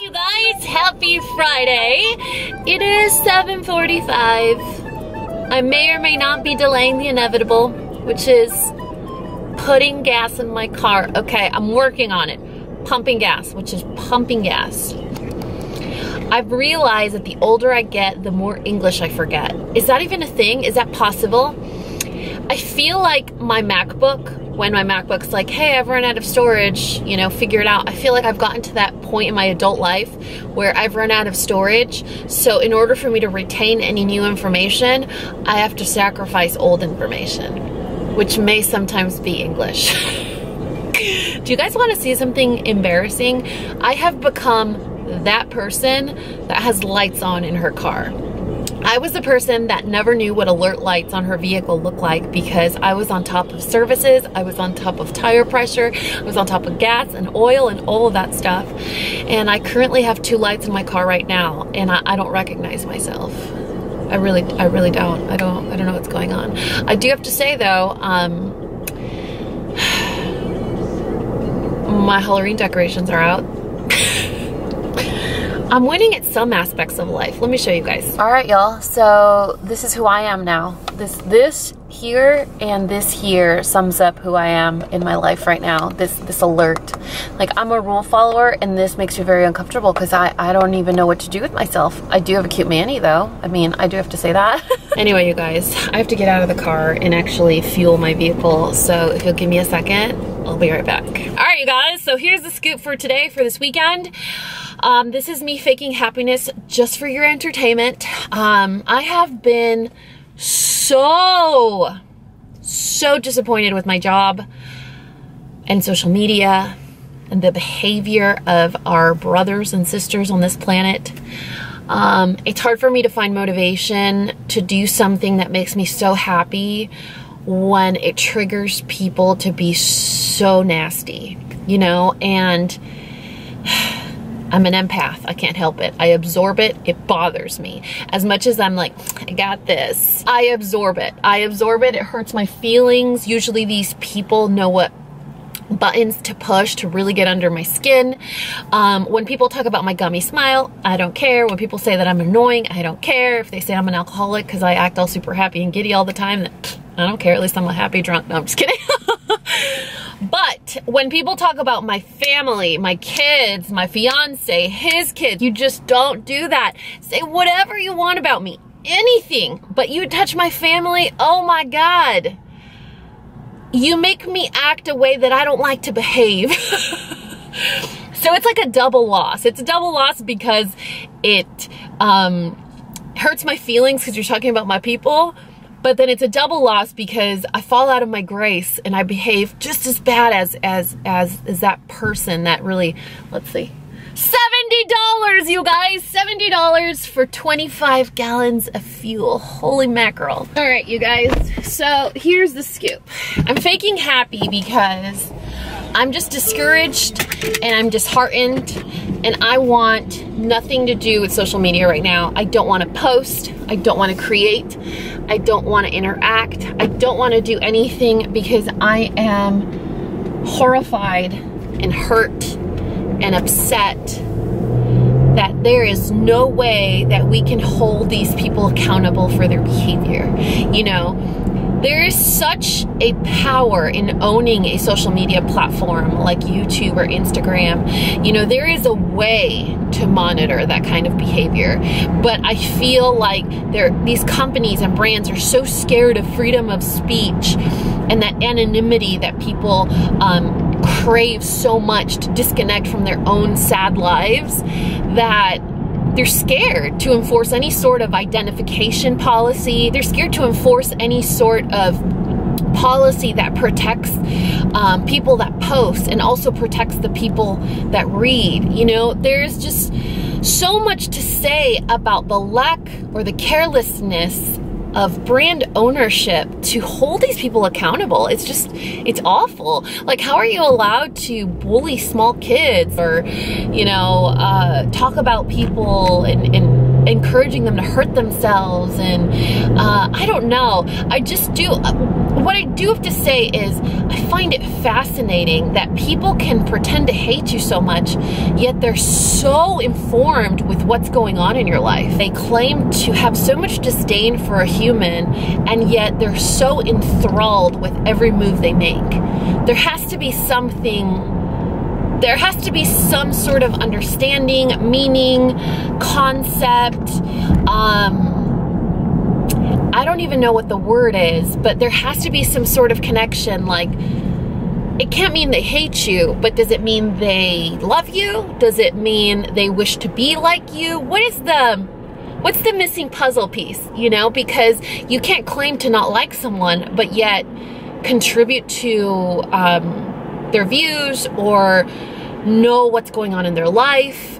You guys, happy Friday. It is 7:45. I may or may not be delaying the inevitable, which is putting gas in my car. Okay, I'm working on it. Pumping gas, which is pumping gas. I've realized that the older I get, the more English I forget. Is that even a thing? Is that possible? I feel like my MacBook, when my MacBook's like, hey, I've run out of storage, you know, figure it out. I feel like I've gotten to that point in my adult life where I've run out of storage. So in order for me to retain any new information, I have to sacrifice old information, which may sometimes be English. Do you guys want to see something embarrassing? I have become that person that has lights on in her car. I was the person that never knew what alert lights on her vehicle looked like because I was on top of services, I was on top of tire pressure, I was on top of gas and oil and all of that stuff. And I currently have 2 lights in my car right now and I don't recognize myself. I really don't. I don't know what's going on. I do have to say though, my Halloween decorations are out. I'm winning at some aspects of life. Let me show you guys. All right, y'all. So this is who I am now. This here and this here sums up who I am in my life right now. This alert. Like, I'm a rule follower and this makes me very uncomfortable because I don't even know what to do with myself. I do have a cute Manny though. I mean, I do have to say that. Anyway, you guys, I have to get out of the car and actually fuel my vehicle. So if you'll give me a second, I'll be right back. All right, you guys. So here's the scoop for today, for this weekend. This is me faking happiness just for your entertainment. I have been so disappointed with my job and social media and the behavior of our brothers and sisters on this planet. It's hard for me to find motivation to do something that makes me so happy when it triggers people to be so nasty, you know, and I'm an empath. I can't help it. I absorb it. It bothers me. As much as I'm like, I got this, I absorb it. It hurts my feelings. Usually these people know what buttons to push to really get under my skin. When people talk about my gummy smile, I don't care. When people say that I'm annoying, I don't care. If they say I'm an alcoholic because I act all super happy and giddy all the time, I don't care. At least I'm a happy drunk. No, I'm just kidding. But when people talk about my family, my kids, my fiance, his kids, you just don't do that. Say whatever you want about me, anything, but you touch my family, oh my God. You make me act a way that I don't like to behave. So it's like a double loss. It's a double loss because it hurts my feelings because you're talking about my people. But then it's a double loss because I fall out of my grace and I behave just as bad as that person that really, let's see, $70, you guys, $70 for 25 gallons of fuel. Holy mackerel. All right, you guys, so here's the scoop. I'm faking happy because I'm just discouraged and I'm disheartened and I want nothing to do with social media right now. I don't want to post. I don't want to create. I don't want to interact. I don't want to do anything because I am horrified and hurt and upset that there is no way that we can hold these people accountable for their behavior. You know, there is such a power in owning a social media platform like YouTube or Instagram. You know, there is a way to monitor that kind of behavior. But I feel like these companies and brands are so scared of freedom of speech and that anonymity that people crave so much to disconnect from their own sad lives that they're scared to enforce any sort of identification policy. They're scared to enforce any sort of policy that protects people that post and also protects the people that read. You know, there's just so much to say about the lack or the carelessness of brand ownership to hold these people accountable. It's just, it's awful. Like, how are you allowed to bully small kids or, you know, talk about people and encouraging them to hurt themselves, and I don't know. I just do, what I do have to say is I find it fascinating that people can pretend to hate you so much, yet they're so informed with what's going on in your life. They claim to have so much disdain for a human, and yet they're so enthralled with every move they make. There has to be something, there has to be some sort of understanding, meaning, concept. I don't even know what the word is, but there has to be some sort of connection. Like, it can't mean they hate you, but does it mean they love you? Does it mean they wish to be like you? What's the missing puzzle piece, you know? Because you can't claim to not like someone, but yet contribute to their views, or know what's going on in their life,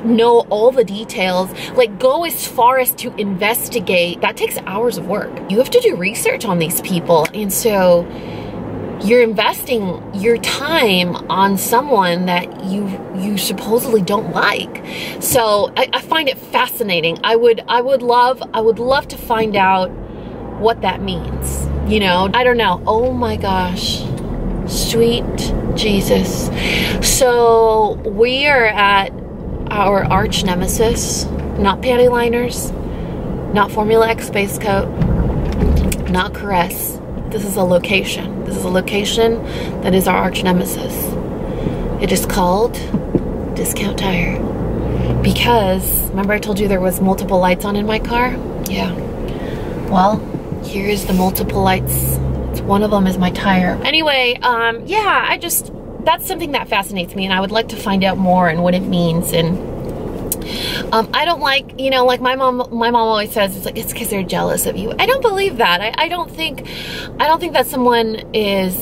know all the details, like go as far as to investigate. That takes hours of work. You have to do research on these people, and so you're investing your time on someone that you supposedly don't like. So I find it fascinating. I would love to find out what that means. You know, I don't know. Oh my gosh. Sweet Jesus. So we are at our arch nemesis, not panty liners, not Formula X space coat, not Caress. This is a location. This is a location that is our arch nemesis. It is called Discount Tire. Because, remember I told you there was multiple lights on in my car? Yeah. Well, here's the multiple lights. One of them is my tire. Anyway, yeah, that's something that fascinates me, and I would like to find out more and what it means. And I don't like, you know, like my mom always says, it's like, it's because they're jealous of you. I don't believe that. I don't think that someone is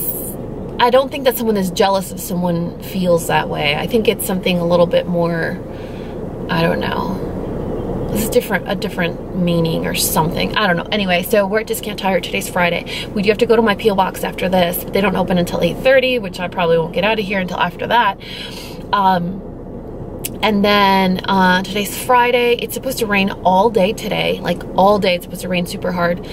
jealous if someone feels that way. I think it's something a little bit more, I don't know. It's a different meaning or something. I don't know. Anyway, so we're at Discount Tire. Today's Friday. We do have to go to my P.O. box after this. But they don't open until 8:30, which I probably won't get out of here until after that. And then today's Friday. It's supposed to rain all day today, like all day. It's supposed to rain super hard.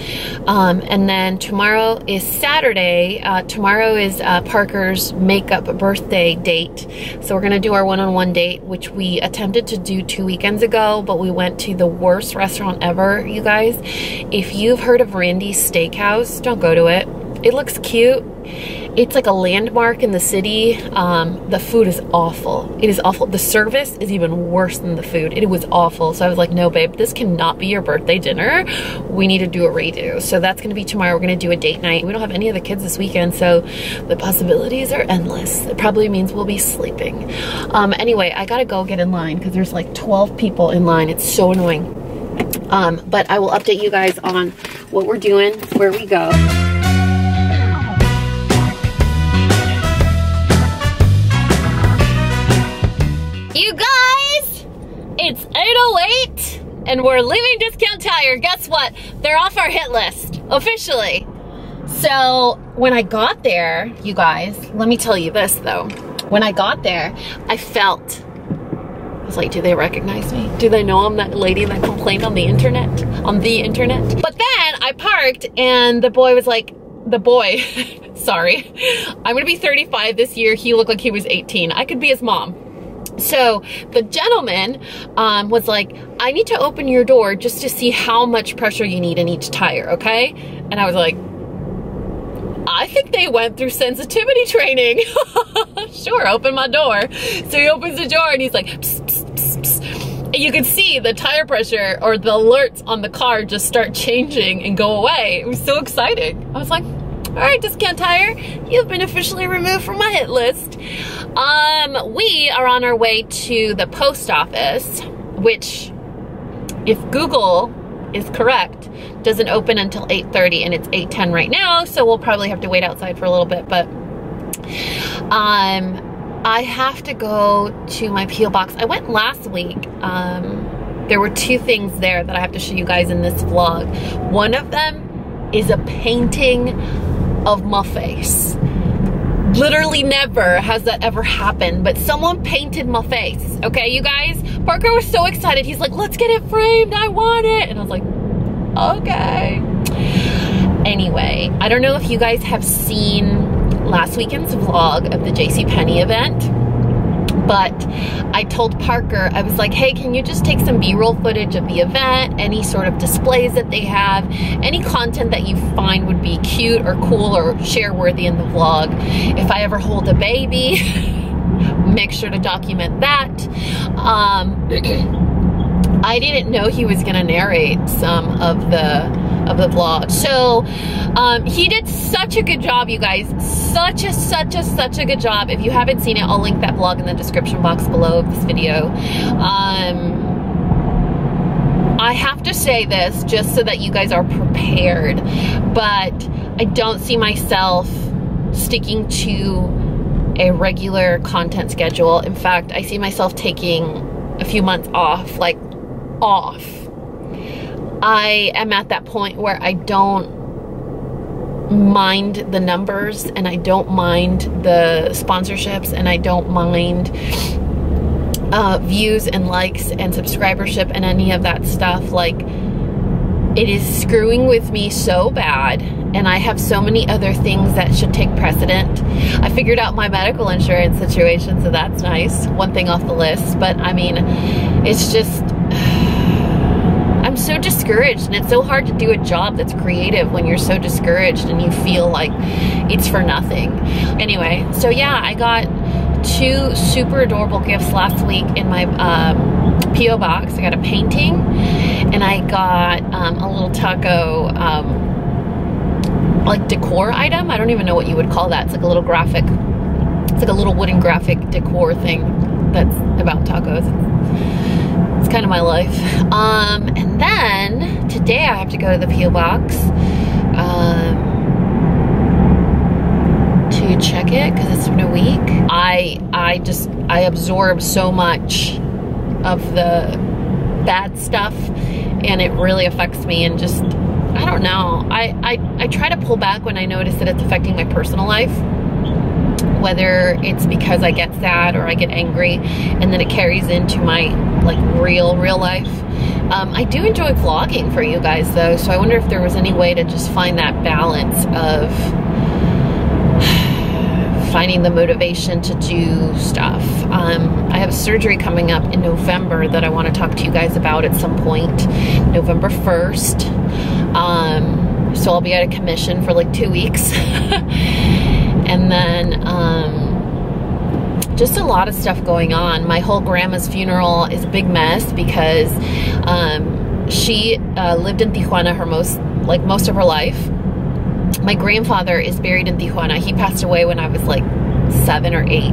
And then tomorrow is Saturday. Tomorrow is Parker's makeup birthday date. So we're gonna do our one-on-one date, which we attempted to do 2 weekends ago, but we went to the worst restaurant ever, you guys. If you've heard of Randy's Steakhouse, don't go to it. It looks cute. It's like a landmark in the city. The food is awful. It is awful. The service is even worse than the food. It was awful. So I was like, no, babe, this cannot be your birthday dinner. We need to do a redo. So that's going to be tomorrow. We're going to do a date night. We don't have any of the kids this weekend, so the possibilities are endless. It probably means we'll be sleeping. Anyway, I got to go get in line because there's like 12 people in line. It's so annoying. But I will update you guys on what we're doing, where we go. You guys, it's 8:08 and we're leaving Discount Tire. Guess what? They're off our hit list, officially. So when I got there, you guys, let me tell you this though. When I got there, I was like, do they recognize me? Do they know I'm that lady that complained on the internet? But then I parked and the boy was like, sorry, I'm gonna be 35 this year. He looked like he was 18. I could be his mom. So the gentleman was like, I need to open your door just to see how much pressure you need in each tire, okay? And I was like, I think they went through sensitivity training. Sure, open my door. So he opens the door and he's like, psst, psst, psst, psst. And you can see the tire pressure or the alerts on the car just start changing and go away. It was so exciting. I was like, all right, Discount Tire, you've been officially removed from my hit list. We are on our way to the post office, which, if Google is correct, doesn't open until 8:30, and it's 8:10 right now, so we'll probably have to wait outside for a little bit, but I have to go to my P.O. box. I went last week. There were 2 things there that I have to show you guys in this vlog. One of them is a painting of my face. Literally never has that ever happened, but someone painted my face, okay, you guys? Parker was so excited. He's like, let's get it framed, I want it. And I was like, okay. Anyway, I don't know if you guys have seen last weekend's vlog of the JCPenney event, but I told Parker, I was like, hey, can you just take some B-roll footage of the event, any sort of displays that they have, any content that you find would be cute or cool or share-worthy in the vlog. If I ever hold a baby, make sure to document that. I didn't know he was gonna narrate some of the vlog. So he did such a good job, you guys. Such a good job. If you haven't seen it, I'll link that vlog in the description box below of this video. I have to say this just so that you guys are prepared, but I don't see myself sticking to a regular content schedule. In fact, I see myself taking a few months off, like off. I am at that point where I don't mind the numbers, and I don't mind the sponsorships, and I don't mind views and likes and subscribership and any of that stuff. Like, it is screwing with me so bad, and I have so many other things that should take precedent. I figured out my medical insurance situation, so that's nice. One thing off the list, but I mean, it's just, I'm so discouraged, and it's so hard to do a job that's creative when you're so discouraged and you feel like it's for nothing. Anyway, so yeah, I got 2 super adorable gifts last week in my P.O. box. I got a painting, and I got a little taco like decor item. I don't even know what you would call that. It's like a little graphic, it's like a little wooden graphic decor thing that's about tacos. It's kind of my life. And then today I have to go to the P.O. box to check it because it's been a week. I absorb so much of the bad stuff, and it really affects me, and just, I don't know. I try to pull back when I notice that it's affecting my personal life, whether it's because I get sad or I get angry, and then it carries into my like real life. I do enjoy vlogging for you guys though, so I wonder if there was any way to just find that balance of finding the motivation to do stuff. I have surgery coming up in November that I want to talk to you guys about at some point, November 1st. So I'll be at a commission for like 2 weeks. And then just a lot of stuff going on. My whole grandma's funeral is a big mess because she lived in Tijuana most of her life. My grandfather is buried in Tijuana. He passed away when I was like 7 or 8.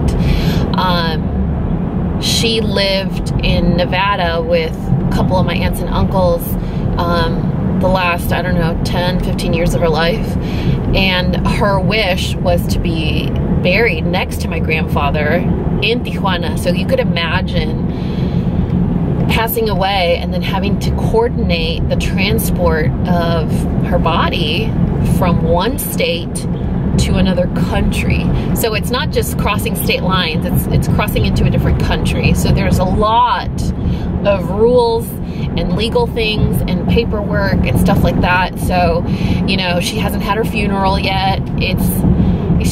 She lived in Nevada with a couple of my aunts and uncles the last, I don't know, 10, 15 years of her life. And her wish was to be buried next to my grandfather in Tijuana. So you could imagine passing away and then having to coordinate the transport of her body from one state to another country. So it's not just crossing state lines, it's crossing into a different country. So there's a lot of rules and legal things and paperwork and stuff like that. So, you know, she hasn't had her funeral yet. It's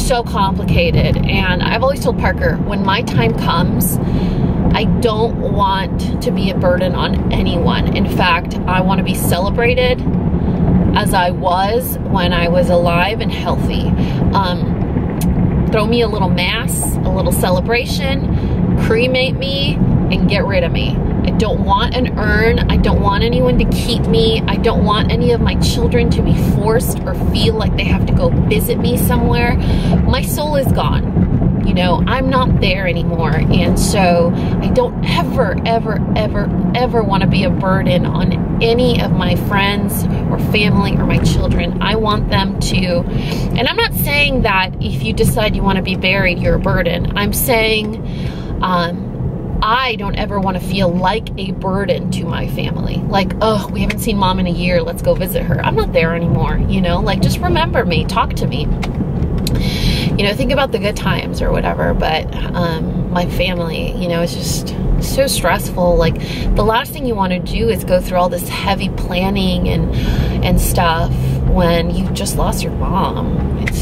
so complicated. And I've always told Parker, when my time comes, I don't want to be a burden on anyone. In fact, I want to be celebrated as I was when I was alive and healthy. Throw me a little mass, a little celebration, cremate me, and get rid of me. I don't want an urn. I don't want anyone to keep me. I don't want any of my children to be forced or feel like they have to go visit me somewhere. My soul is gone. You know, I'm not there anymore. And so I don't ever want to be a burden on any of my friends or family or my children. I want them to, and I'm not saying that if you decide you want to be buried, you're a burden. I'm saying, I don't ever want to feel like a burden to my family. Like, oh, we haven't seen mom in a year, let's go visit her. I'm not there anymore, you know? Like, just remember me, talk to me. you know, think about the good times or whatever, but my family, you know, it's just so stressful. Like, the last thing you want to do is go through all this heavy planning and stuff when you just lost your mom. It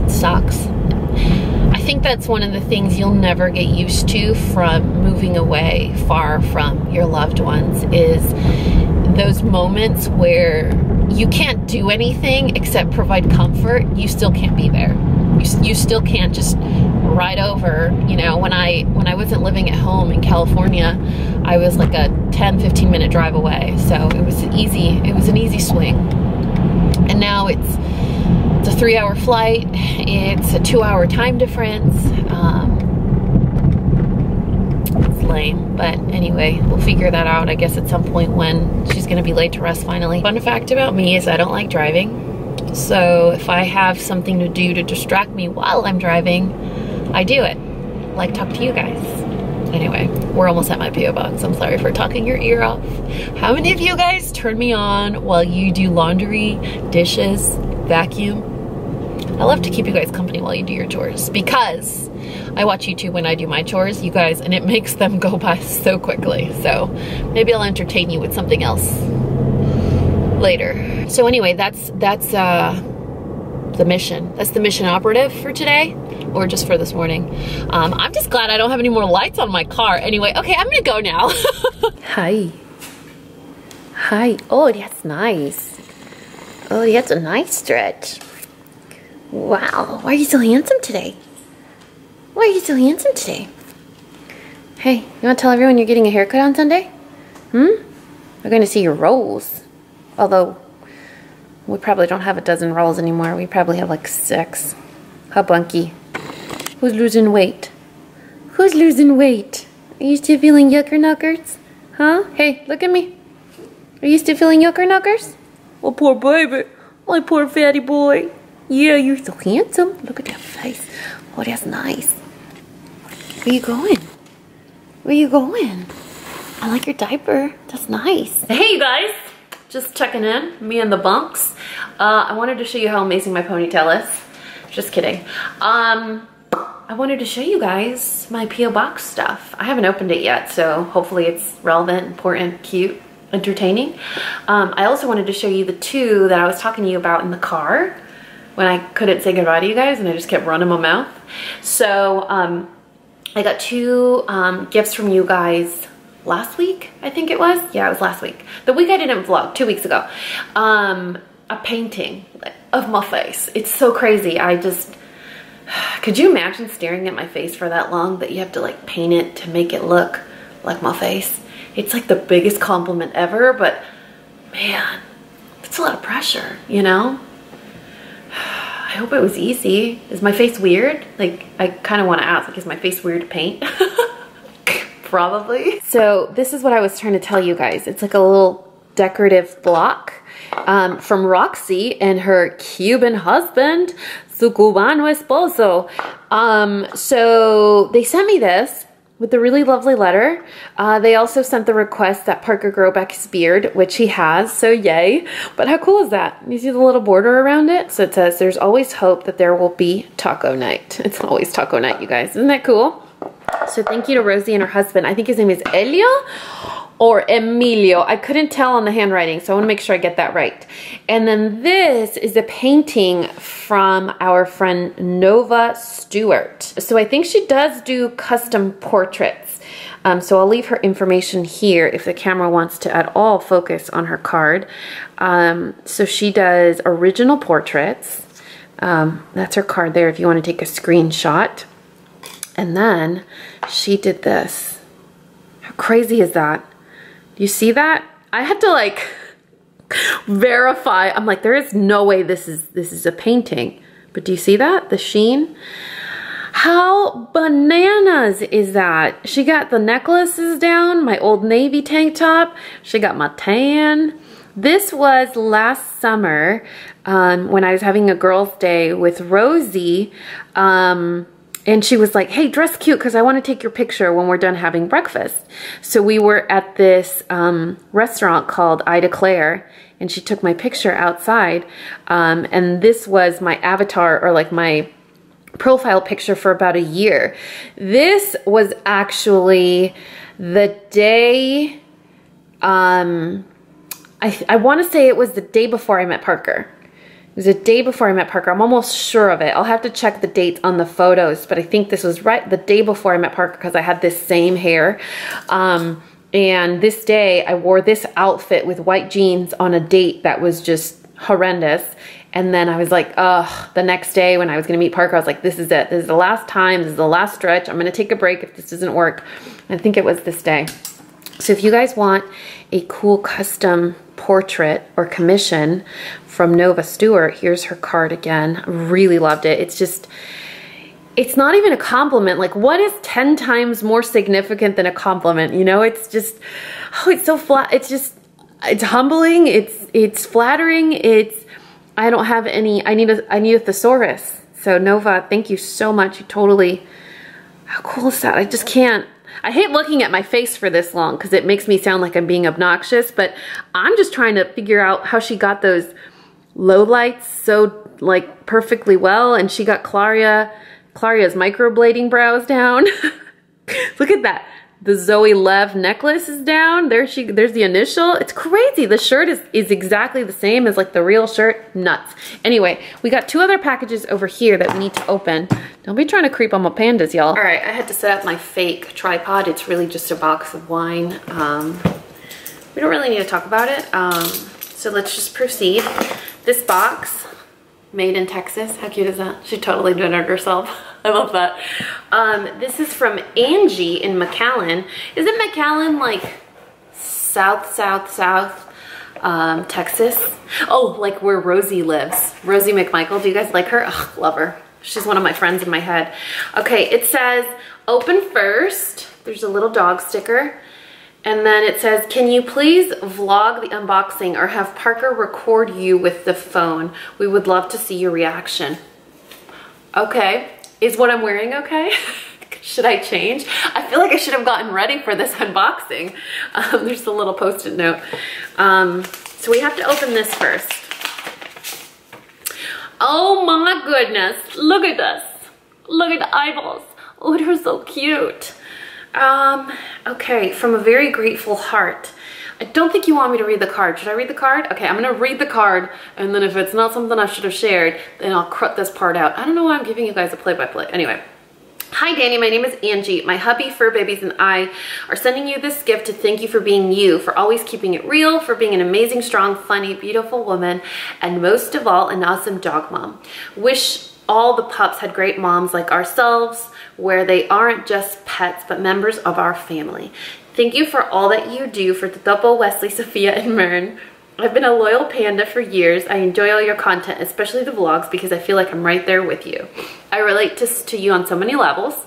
sucks. I think that's one of the things you'll never get used to from moving away far from your loved ones, is those moments where you can't do anything except provide comfort. You still can't be there. You still can't just ride over. You know, when I wasn't living at home in California, I was like a 10-15 minute drive away, so it was an easy swing. And now it's a 3-hour flight. It's a 2-hour time difference. It's lame, but anyway, we'll figure that out, I guess, at some point when she's gonna be laid to rest finally. Fun fact about me is I don't like driving. So if I have something to do to distract me while I'm driving, I do it. Like talk to you guys. Anyway, we're almost at my P.O. box. I'm sorry for talking your ear off. How many of you guys turn me on while you do laundry, dishes, vacuum? I love to keep you guys company while you do your chores, because I watch YouTube when I do my chores, you guys, and it makes them go by so quickly. So maybe I'll entertain you with something else later. So anyway, that's the mission. That's the mission operative for today, or just for this morning. I'm just glad I don't have any more lights on my car. Anyway, okay, I'm gonna go now. Hi. Hi. Oh, that's nice. Oh, that's a nice stretch. Wow, why are you so handsome today? Why are you so handsome today? Hey, you wanna tell everyone you're getting a haircut on Sunday? We're gonna see your rolls. Although, we probably don't have a dozen rolls anymore. We probably have like 6. How bunky. Who's losing weight? Who's losing weight? Are you still feeling yucker knockers? Huh? Hey, look at me. Are you still feeling yucker knockers? Oh, poor baby. My poor fatty boy. Yeah, you're so handsome. Look at that face. Oh, that's nice. Where you going? Where you going? I like your diaper. That's nice. Hey, you guys. Just checking in, me and the bunks. I wanted to show you how amazing my ponytail is. Just kidding. I wanted to show you guys my P.O. box stuff. I haven't opened it yet, so hopefully it's relevant, important, cute, entertaining. I also wanted to show you the 2 that I was talking to you about in the car when I couldn't say goodbye to you guys and I just kept running my mouth. So I got 2 gifts from you guys last week, I think it was. Yeah, it was last week. The week I didn't vlog, 2 weeks ago. A painting of my face. It's so crazy. Could you imagine staring at my face for that long that you have to like paint it to make it look like my face? It's like the biggest compliment ever, but man, it's a lot of pressure, you know? I hope it was easy. Is my face weird? Like, I kind of want to ask, like, is my face weird to paint? Probably. So this is what I was trying to tell you guys. It's like a little decorative block from Roxy and her Cuban husband, su cubano esposo. So they sent me this with a really lovely letter. They also sent the request that Parker grow back his beard, which he has, so yay. But how cool is that? You see the little border around it? So it says, there's always hope that there will be taco night. It's always taco night, you guys. Isn't that cool? So thank you to Rosie and her husband. I think his name is Elio or Emilio. I couldn't tell on the handwriting, so I want to make sure I get that right. And then this is a painting from our friend Nova Stewart. So I think she does do custom portraits. So I'll leave her information here if the camera wants to at all focus on her card. So she does original portraits. That's her card there if you want to take a screenshot. And then she did this. How crazy is that? Do you see that? I had to like verify. I'm like, there is no way this is a painting. But do you see that? The sheen? How bananas is that? She got the necklaces down, my Old Navy tank top. She got my tan. This was last summer when I was having a girls' day with Rosie. And she was like, hey, dress cute because I want to take your picture when we're done having breakfast. So we were at this restaurant called I Declare, and she took my picture outside. And this was my avatar, or like my profile picture for about a year. This was actually the day, I want to say it was the day before I met Parker. It was the day before I met Parker. I'm almost sure of it. I'll have to check the dates on the photos, but I think this was right the day before I met Parker because I had this same hair. And this day I wore this outfit with white jeans on a date that was just horrendous. And then I was like, ugh, the next day when I was gonna meet Parker, I was like, this is it. This is the last time, this is the last stretch. I'm gonna take a break if this doesn't work. I think it was this day. So if you guys want a cool custom portrait or commission from Nova Stewart, here's her card again. I really loved it. It's just, it's not even a compliment. Like, what is 10 times more significant than a compliment? You know, it's just, oh, it's so flat. It's just, it's humbling. It's flattering. It's, I don't have any, I need a thesaurus. So Nova, thank you so much. You totally, how cool is that? I just can't. I hate looking at my face for this long because it makes me sound like I'm being obnoxious, but I'm just trying to figure out how she got those low lights so like perfectly well, and she got Claria's microblading brows down. Look at that. The Zoe Lev necklace is down. There's the initial. It's crazy. The shirt is exactly the same as like the real shirt. Nuts. Anyway, we got 2 other packages over here that we need to open. Don't be trying to creep on my pandas, y'all. All right, I had to set up my fake tripod. It's really just a box of wine. We don't really need to talk about it. So let's just proceed. This box, made in Texas. How cute is that? She totally did it herself. I love that. This is from Angie in McAllen. Isn't McAllen like south Texas? Oh, like where Rosie lives. Rosie McMichael. Do you guys like her? Ugh, love her. She's one of my friends in my head. Okay, it says open first. There's a little dog sticker. And then it says, can you please vlog the unboxing or have Parker record you with the phone? We would love to see your reaction. Okay. Is what I'm wearing okay? Should I change? I feel like I should have gotten ready for this unboxing. There's a little post-it note. So we have to open this first. Oh my goodness. Look at this. Look at the eyeballs. Oh, they're so cute. Okay, from a very grateful heart. I don't think you want me to read the card. Should I read the card? Okay, I'm gonna read the card, and then if it's not something I should have shared, then I'll cut this part out. I don't know why I'm giving you guys a play-by-play. Anyway. Hi Danny, my name is Angie. My hubby, fur babies, and I are sending you this gift to thank you for being you, for always keeping it real, for being an amazing, strong, funny, beautiful woman, and most of all, an awesome dog mom. Wish all the pups had great moms like ourselves, where they aren't just pets, but members of our family. Thank you for all that you do for the double Wesley, Sophia, and Mern. I've been a loyal panda for years. I enjoy all your content, especially the vlogs, because I feel like I'm right there with you. I relate to you on so many levels.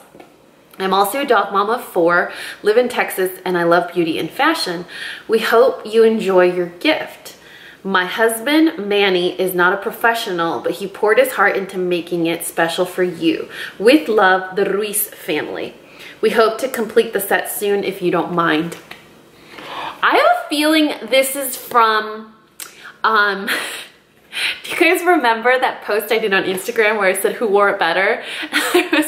I'm also a dog mom of 4, live in Texas, and I love beauty and fashion. We hope you enjoy your gift. My husband, Manny, is not a professional, but he poured his heart into making it special for you. With love, the Ruiz family. We hope to complete the set soon if you don't mind. I have a feeling this is from, do you guys remember that post I did on Instagram where I said who wore it better? It was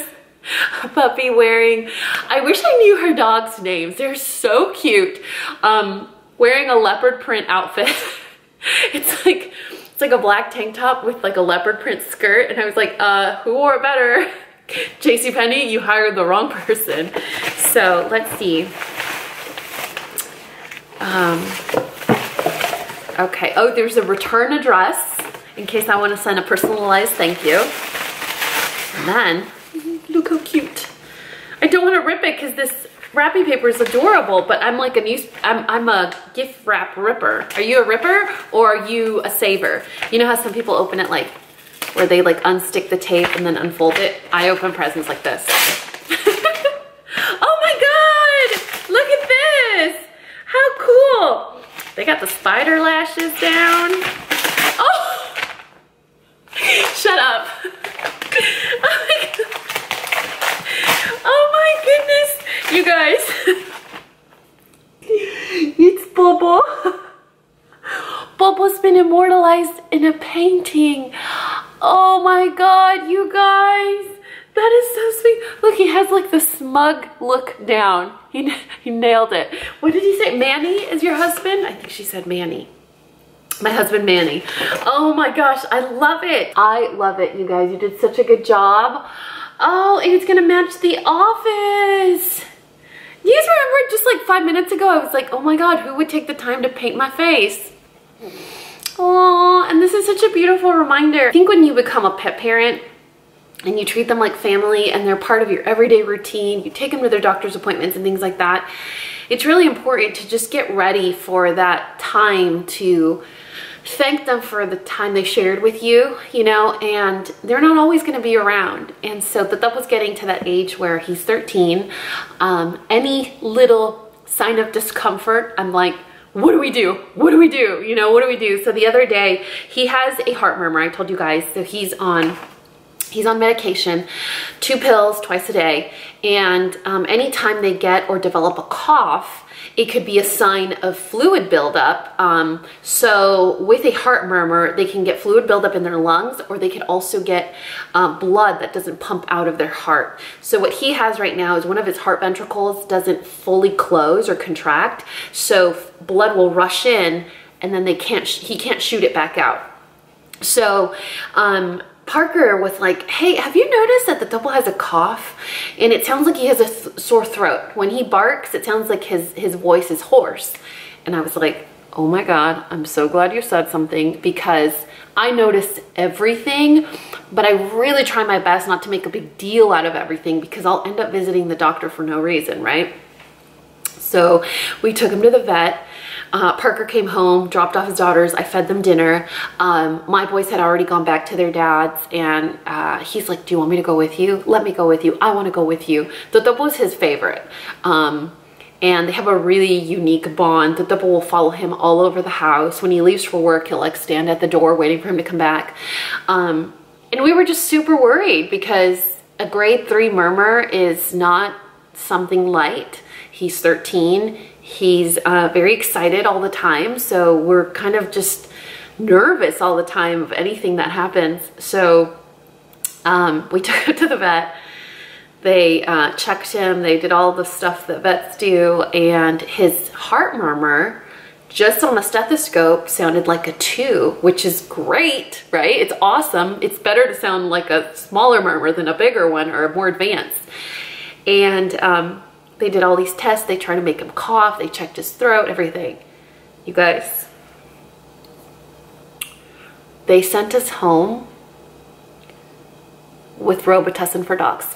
a puppy wearing, I wish I knew her dog's names. They're so cute. Wearing a leopard print outfit. It's like a black tank top with like a leopard print skirt, and I was like, who wore it better? JCPenney, you hired the wrong person. So let's see. Okay, oh, there's a return address in case I want to send a personalized thank you. And then, look how cute. I don't want to rip it because this wrapping paper is adorable, but I'm like I'm a gift wrap ripper. Are you a ripper or are you a saver? You know how some people open it like where they like unstick the tape and then unfold it? I open presents like this. Oh my God, look at this. How cool. They got the spider lashes down. Oh, shut up. Oh my God. Oh my goodness, you guys. It's Bobo. Bobo's been immortalized in a painting. Oh my God, you guys. That is so sweet. Look, he has like the smug look down. He nailed it. What did he say? Manny is your husband? I think she said Manny. My husband, Manny. Oh my gosh, I love it. I love it, you guys. You did such a good job. Oh, and it's gonna match the office. You guys remember just like 5 minutes ago, I was like, oh my God, who would take the time to paint my face? Oh, and this is such a beautiful reminder. I think when you become a pet parent, and you treat them like family and they're part of your everyday routine, you take them to their doctor's appointments and things like that, it's really important to just get ready for that time to thank them for the time they shared with you, you know, and they're not always going to be around. And so that was getting to that age where he's 13. Any little sign of discomfort, I'm like, what do we do? What do we do? You know, what do we do? So the other day, he has a heart murmur. I told you guys, so he's on medication, 2 pills twice a day, and anytime they get or develop a cough, it could be a sign of fluid buildup. So with a heart murmur, they can get fluid buildup in their lungs, or they could also get blood that doesn't pump out of their heart. So what he has right now is one of his heart ventricles doesn't fully close or contract, so blood will rush in, and then he can't shoot it back out. So Parker was like, hey, have you noticed that the double has a cough? And it sounds like he has a sore throat. When he barks, it sounds like his voice is hoarse. And I was like, oh my God, I'm so glad you said something, because I noticed everything, but I really try my best not to make a big deal out of everything, because I'll end up visiting the doctor for no reason, right? So we took him to the vet. Parker came home, dropped off his daughters. I fed them dinner. My boys had already gone back to their dads, and he's like, do you want me to go with you? Let me go with you. I want to go with you. Totopo was his favorite. And they have a really unique bond. Totopo will follow him all over the house. When he leaves for work, he'll like stand at the door waiting for him to come back. And we were just super worried, because a grade 3 murmur is not something light. He's 13. He's very excited all the time, so we're kind of just nervous all the time of anything that happens. So we took him to the vet. They checked him. They did all the stuff that vets do, and his heart murmur, just on a stethoscope, sounded like a 2, which is great, right? It's awesome. It's better to sound like a smaller murmur than a bigger one or a more advanced. And they did all these tests. They tried to make him cough. They checked his throat, everything. You guys, they sent us home with Robitussin for dogs.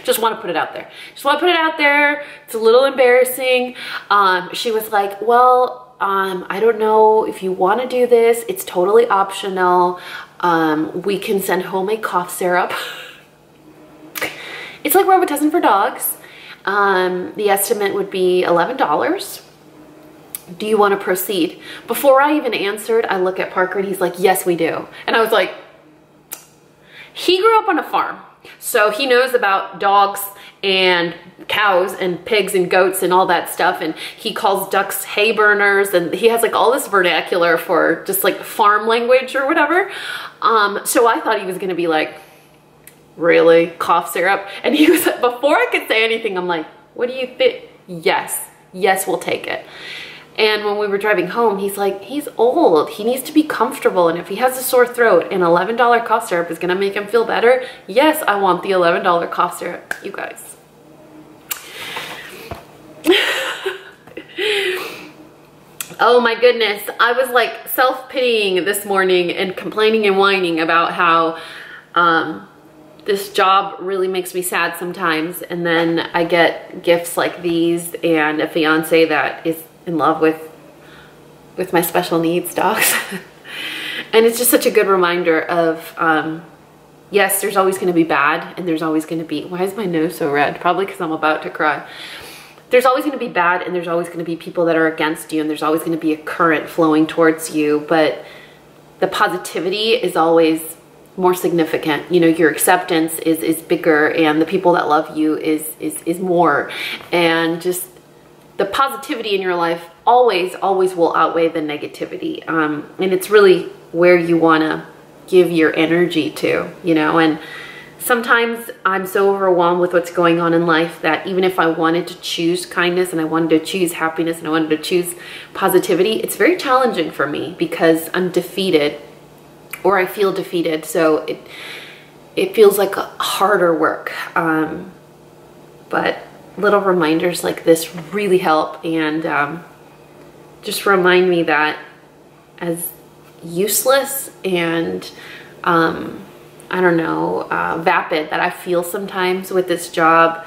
Just want to put it out there. Just want to put it out there. It's a little embarrassing. She was like, well, I don't know if you want to do this. It's totally optional. We can send home a cough syrup. It's like Robitussin for dogs. The estimate would be $11. Do you want to proceed? Before I even answered, I look at Parker and he's like, yes, we do. And I was like, he grew up on a farm, so he knows about dogs and cows and pigs and goats and all that stuff. And he calls ducks hay burners, and he has like all this vernacular for just like farm language or whatever. So I thought he was going to be like, really? Cough syrup? And he was, before I could say anything, I'm like, what do you think? Yes, we'll take it. And when we were driving home, he's like, he's old, he needs to be comfortable, and if he has a sore throat, an $11 cough syrup is gonna make him feel better. Yes, I want the $11 cough syrup, you guys. Oh my goodness, I was like self-pitying this morning and complaining and whining about how this job really makes me sad sometimes, and then I get gifts like these and a fiance that is in love with my special needs dogs. And it's just such a good reminder of yes, there's always going to be bad, and there's always going to be, why is my nose so red? Probably because I'm about to cry. There's always going to be bad, and there's always going to be people that are against you, and there's always going to be a current flowing towards you, but the positivity is always more significant. You know, your acceptance is bigger, and the people that love you is more, and just the positivity in your life always will outweigh the negativity. And it's really where you want to give your energy to, you know. And sometimes I'm so overwhelmed with what's going on in life that even if I wanted to choose kindness and I wanted to choose happiness and I wanted to choose positivity, it's very challenging for me because I'm defeated, or I feel defeated. So it feels like harder work. But little reminders like this really help, and just remind me that as useless and I don't know, vapid that I feel sometimes with this job,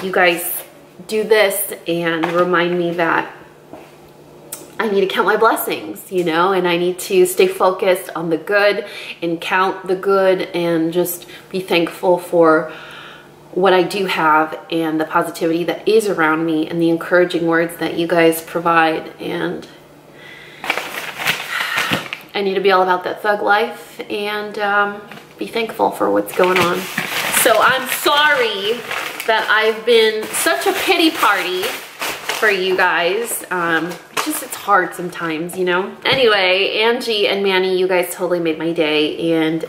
you guys do this and remind me that I need to count my blessings, you know, and I need to stay focused on the good and count the good and just be thankful for what I do have and the positivity that is around me and the encouraging words that you guys provide. And I need to be all about that thug life and be thankful for what's going on. So I'm sorry that I've been such a pity party for you guys. It's hard sometimes, you know. Anyway, Angie and Manny, you guys totally made my day, and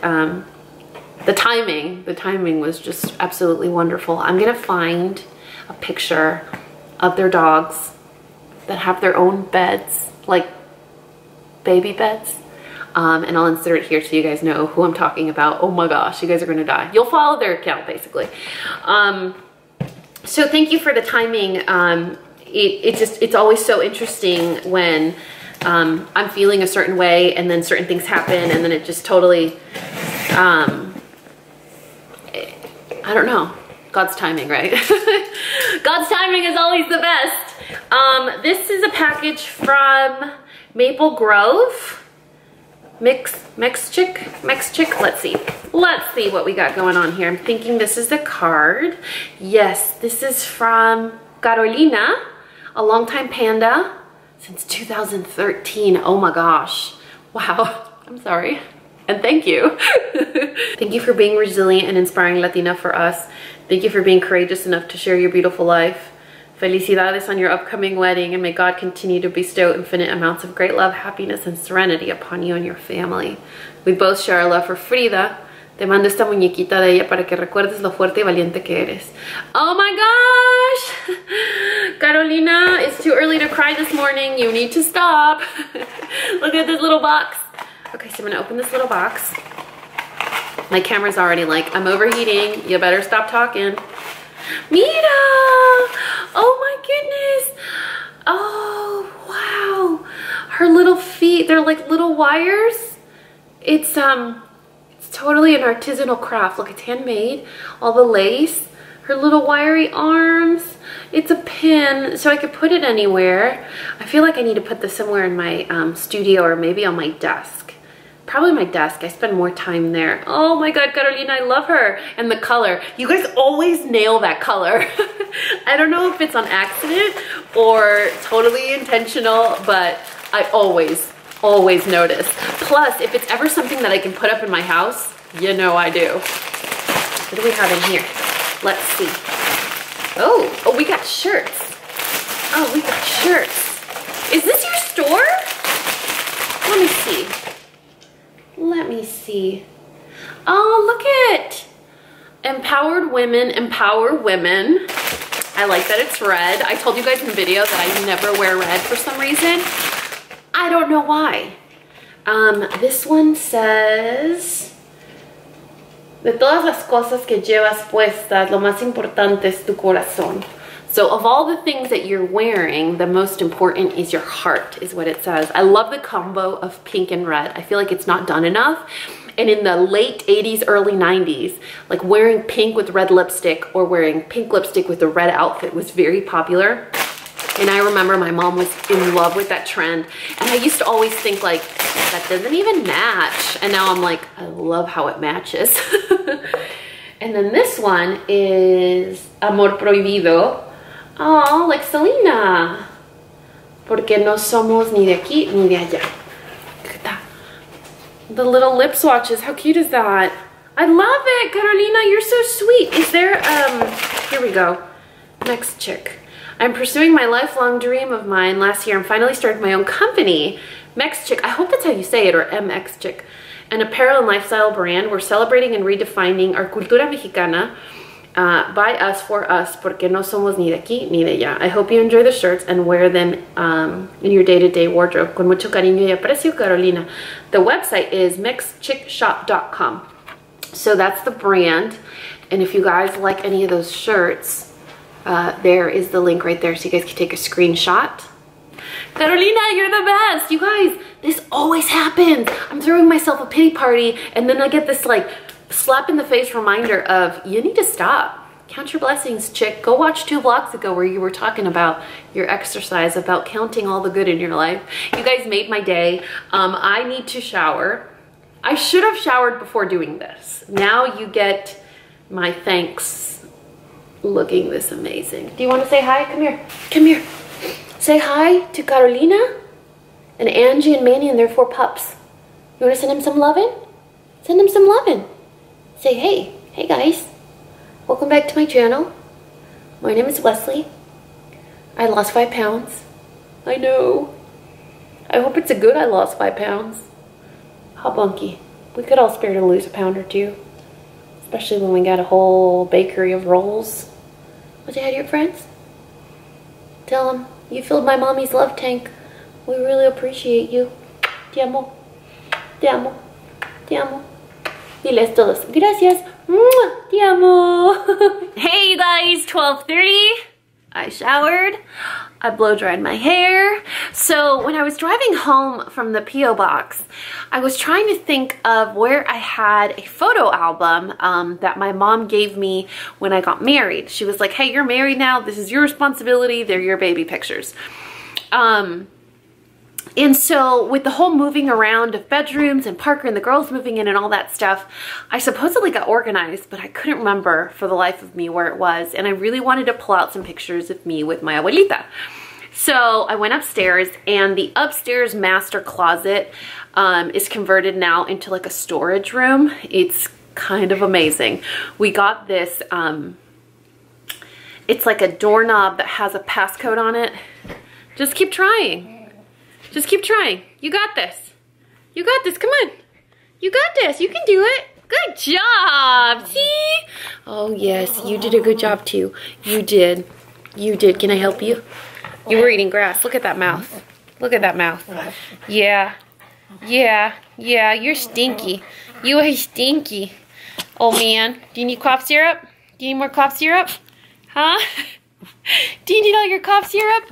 the timing was just absolutely wonderful. I'm gonna find a picture of their dogs that have their own beds, like baby beds. And I'll insert it here so you guys know who I'm talking about. Oh my gosh, you guys are gonna die. You'll follow their account basically. So thank you for the timing. It's always so interesting when I'm feeling a certain way and then certain things happen and then it just totally, I don't know, God's timing, right? God's timing is always the best. This is a package from Maple Grove. Mex Chick. Let's see what we got going on here. I'm thinking this is the card. Yes, this is from Carolina, a longtime panda since 2013. Oh my gosh. Wow. I'm sorry. And thank you. Thank you for being resilient and inspiring Latina for us. Thank you for being courageous enough to share your beautiful life. Felicidades on your upcoming wedding, and may God continue to bestow infinite amounts of great love, happiness, and serenity upon you and your family. We both share our love for Frida. Te mando esta muñequita de ella para que recuerdes lo fuerte y valiente que eres. Oh my gosh! Carolina, it's too early to cry this morning. You need to stop. Look at this little box. Okay, so I'm gonna open this little box. My camera's already like, I'm overheating. You better stop talking. Mira! Oh my goodness! Oh, wow. Her little feet, they're like little wires. It's totally an artisanal craft. Look, it's handmade. All the lace. Her little wiry arms. It's a pin, so I could put it anywhere. I feel like I need to put this somewhere in my studio or maybe on my desk. Probably my desk. I spend more time there. Oh my God, Carolina, I love her. And the color. You guys always nail that color. I don't know if it's on accident or totally intentional, but I always notice. Plus, if it's ever something that I can put up in my house, you know I do. What do we have in here? Let's see. Oh, we got shirts. Oh, we got shirts. Is this your store? Let me see. Let me see. Oh, look at Empowered Women, Empower Women. I like that it's red. I told you guys in the video that I never wear red for some reason. I don't know why. This one says, de todas las cosas que llevas puestas, lo más importante es tu corazón. So of all the things that you're wearing, the most important is your heart, is what it says. I love the combo of pink and red. I feel like it's not done enough. And in the late 80s, early 90s, like wearing pink with red lipstick or wearing pink lipstick with a red outfit was very popular. And I remember my mom was in love with that trend. And I used to always think like, that doesn't even match. And now I'm like, I love how it matches. And then this one is Amor Prohibido. Oh, like Selena. Porque no somos ni de aquí ni de allá. Look at that. The little lip swatches. How cute is that? I love it, Carolina. You're so sweet. Is there, here we go. Next chick. I'm pursuing my lifelong dream of mine. Last year, I'm finally starting my own company. Mex Chick. I hope that's how you say it, or MX Chick. an apparel and lifestyle brand. We're celebrating and redefining our cultura mexicana. By us, for us, porque no somos ni de aquí ni de allá. I hope you enjoy the shirts and wear them in your day-to-day wardrobe. Con mucho cariño y aprecio, Carolina. The website is mixchickshop.com. So that's the brand. And if you guys like any of those shirts, there is the link right there so you guys can take a screenshot. Carolina, you're the best. You guys, this always happens. I'm throwing myself a pity party and then I get this like slap in the face reminder of, you need to stop. Count your blessings, chick. Go watch 2 vlogs ago where you were talking about your exercise, about counting all the good in your life. You guys made my day. I need to shower. I should have showered before doing this. Now you get my thanks looking this amazing. Do you want to say hi? Come here. Come here. Say hi to Carolina and Angie and Manny and their 4 pups. You want to send them some lovin'? Send them some lovin'. Say hey. Hey guys. Welcome back to my channel. My name is Wesley. I lost 5 pounds. I know. I hope it's a good I lost 5 pounds. How bunky. We could all spare to lose a pound or 2. Especially when we got a whole bakery of rolls. Want to say hi to your friends? Tell them you filled my mommy's love tank. We really appreciate you. Te amo. Te amo. Te amo. Diles todos. Gracias. Te amo. Hey you guys, 12:30. I showered. I blow dried my hair. So when I was driving home from the P.O. box, I was trying to think of where I had a photo album that my mom gave me when I got married. She was like, hey, you're married now. This is your responsibility. They're your baby pictures. And so with the whole moving around of bedrooms and Parker and the girls moving in and all that stuff, I supposedly got organized, but I couldn't remember for the life of me where it was. And I really wanted to pull out some pictures of me with my abuelita. So I went upstairs, and the upstairs master closet is converted now into like a storage room. It's kind of amazing. We got this, it's like a doorknob that has a passcode on it. Just keep trying. Just keep trying. You got this. You got this. Come on. You got this. You can do it. Good job. See? Oh, yes. You did a good job, too. You did. You did. Can I help you? You were eating grass. Look at that mouth. Look at that mouth. Yeah. Yeah. Yeah. You're stinky. You are stinky. Oh, man. Do you need cough syrup? Do you need more cough syrup? Huh? Do you need all your cough syrup?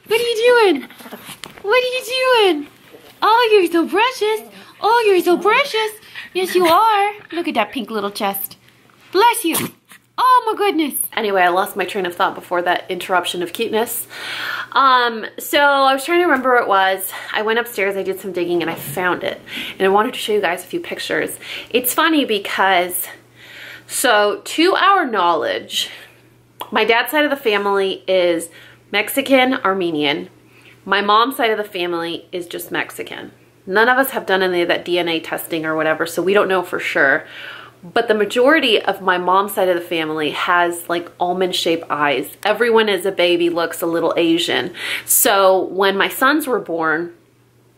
What are you doing? What are you doing? Oh, you're so precious. Oh, you're so precious. Yes, you are. Look at that pink little chest. Bless you. Oh, my goodness. Anyway, I lost my train of thought before that interruption of cuteness. So I was trying to remember where it was. I went upstairs, I did some digging, and I found it. And I wanted to show you guys a few pictures. It's funny because, so to our knowledge, my dad's side of the family is Mexican, Armenian. My mom's side of the family is just Mexican. None of us have done any of that DNA testing or whatever, so we don't know for sure. But the majority of my mom's side of the family has like almond-shaped eyes. Everyone as a baby looks a little Asian. So when my sons were born,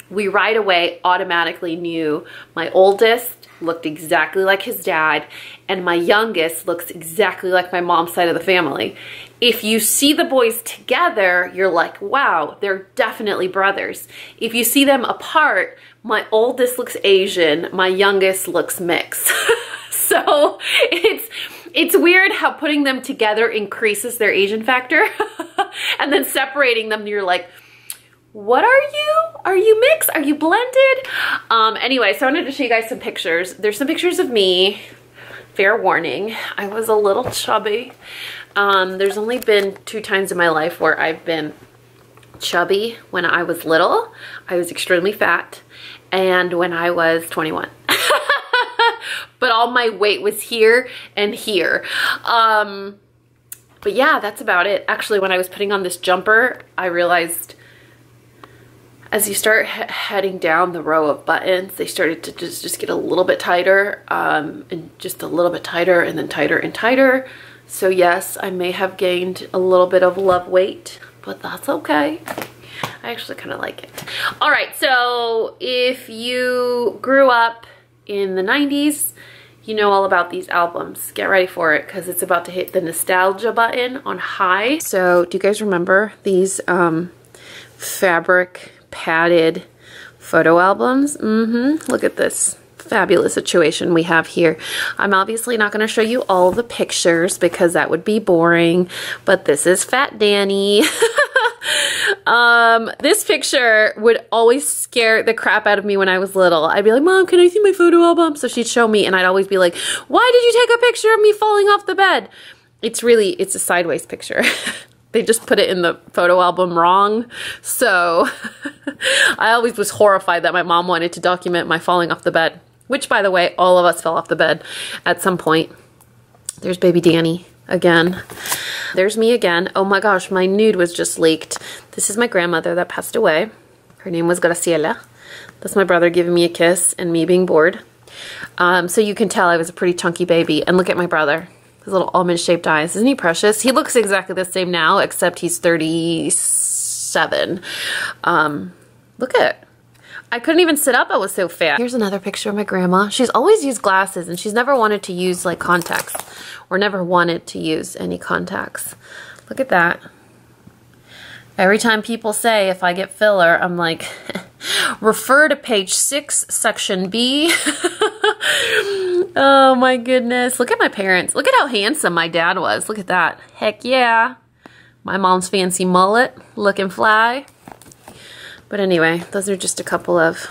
we right away automatically knew my oldest looked exactly like his dad, and my youngest looks exactly like my mom's side of the family. If you see the boys together, you're like, wow, they're definitely brothers. If you see them apart, my oldest looks Asian, my youngest looks mixed. So it's weird how putting them together increases their Asian factor. And then separating them, you're like, what are you? Are you mixed? Are you blended? Anyway, so I wanted to show you guys some pictures. There's some pictures of me. Fair warning, I was a little chubby. There's only been 2 times in my life where I've been chubby. When I was little, I was extremely fat, and when I was 21. But all my weight was here and here. But yeah, that's about it. Actually, when I was putting on this jumper, I realized as you start heading down the row of buttons, they started to just get a little bit tighter, and just a little bit tighter, and then tighter and tighter. So yes, I may have gained a little bit of love weight, but that's okay. I actually kind of like it. All right, so if you grew up in the 90s, you know all about these albums. Get ready for it because it's about to hit the nostalgia button on high. So do you guys remember these fabric padded photo albums? Look at this fabulous situation we have here. I'm obviously not going to show you all the pictures because that would be boring, but this is Fat Danny. This picture would always scare the crap out of me when I was little. I'd be like, Mom, can I see my photo album? So she'd show me and I'd always be like, why did you take a picture of me falling off the bed? It's a sideways picture. They just put it in the photo album wrong. So I always was horrified that my mom wanted to document my falling off the bed, which, by the way, all of us fell off the bed at some point. There's baby Danny again. There's me again. Oh my gosh, my nude was just leaked. This is my grandmother that passed away. Her name was Graciela. That's my brother giving me a kiss and me being bored. So you can tell I was a pretty chunky baby. And look at my brother. His little almond-shaped eyes. Isn't he precious? He looks exactly the same now, except he's 37. Look at it. I couldn't even sit up, I was so fat. Here's another picture of my grandma. She's always used glasses and she's never wanted to use like contacts or never wanted to use any contacts. Look at that. Every time people say if I get filler, I'm like, refer to page 6, section B. Oh my goodness. Look at my parents. Look at how handsome my dad was. Look at that. Heck yeah. My mom's fancy mullet, looking fly. But anyway, those are just a couple of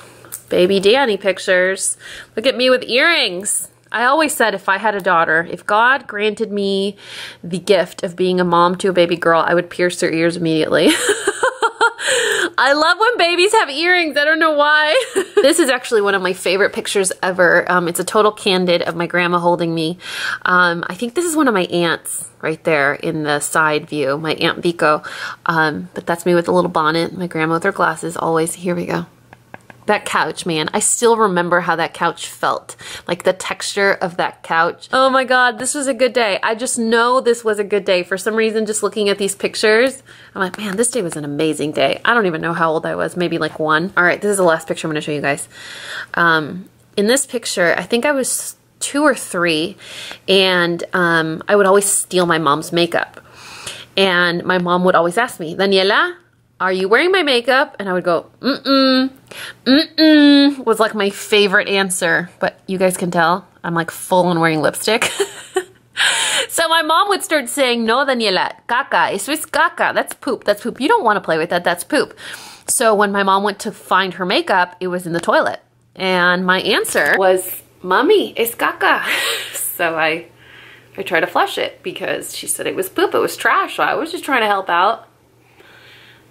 baby Danny pictures. Look at me with earrings. I always said if I had a daughter, if God granted me the gift of being a mom to a baby girl, I would pierce her ears immediately. I love when babies have earrings. I don't know why. This is actually one of my favorite pictures ever. It's a total candid of my grandma holding me. I think this is one of my aunts right there in the side view, my Aunt Vico. But that's me with a little bonnet, my grandma with her glasses always. Here we go. That couch, man. I still remember how that couch felt. Like the texture of that couch. Oh my God, this was a good day. I just know this was a good day. For some reason, just looking at these pictures, I'm like, man, this day was an amazing day. I don't even know how old I was, maybe like 1. All right, this is the last picture I'm gonna show you guys. In this picture, I think I was 2 or 3, and I would always steal my mom's makeup. And my mom would always ask me, Daniela, are you wearing my makeup? And I would go, was like my favorite answer. But you guys can tell I'm like full on wearing lipstick. So my mom would start saying, no, Daniela, caca, eso es caca. That's poop, that's poop. You don't want to play with that, that's poop. So when my mom went to find her makeup, it was in the toilet. And my answer was, Mommy, es caca. So I tried to flush it because she said it was poop, it was trash. So I was just trying to help out.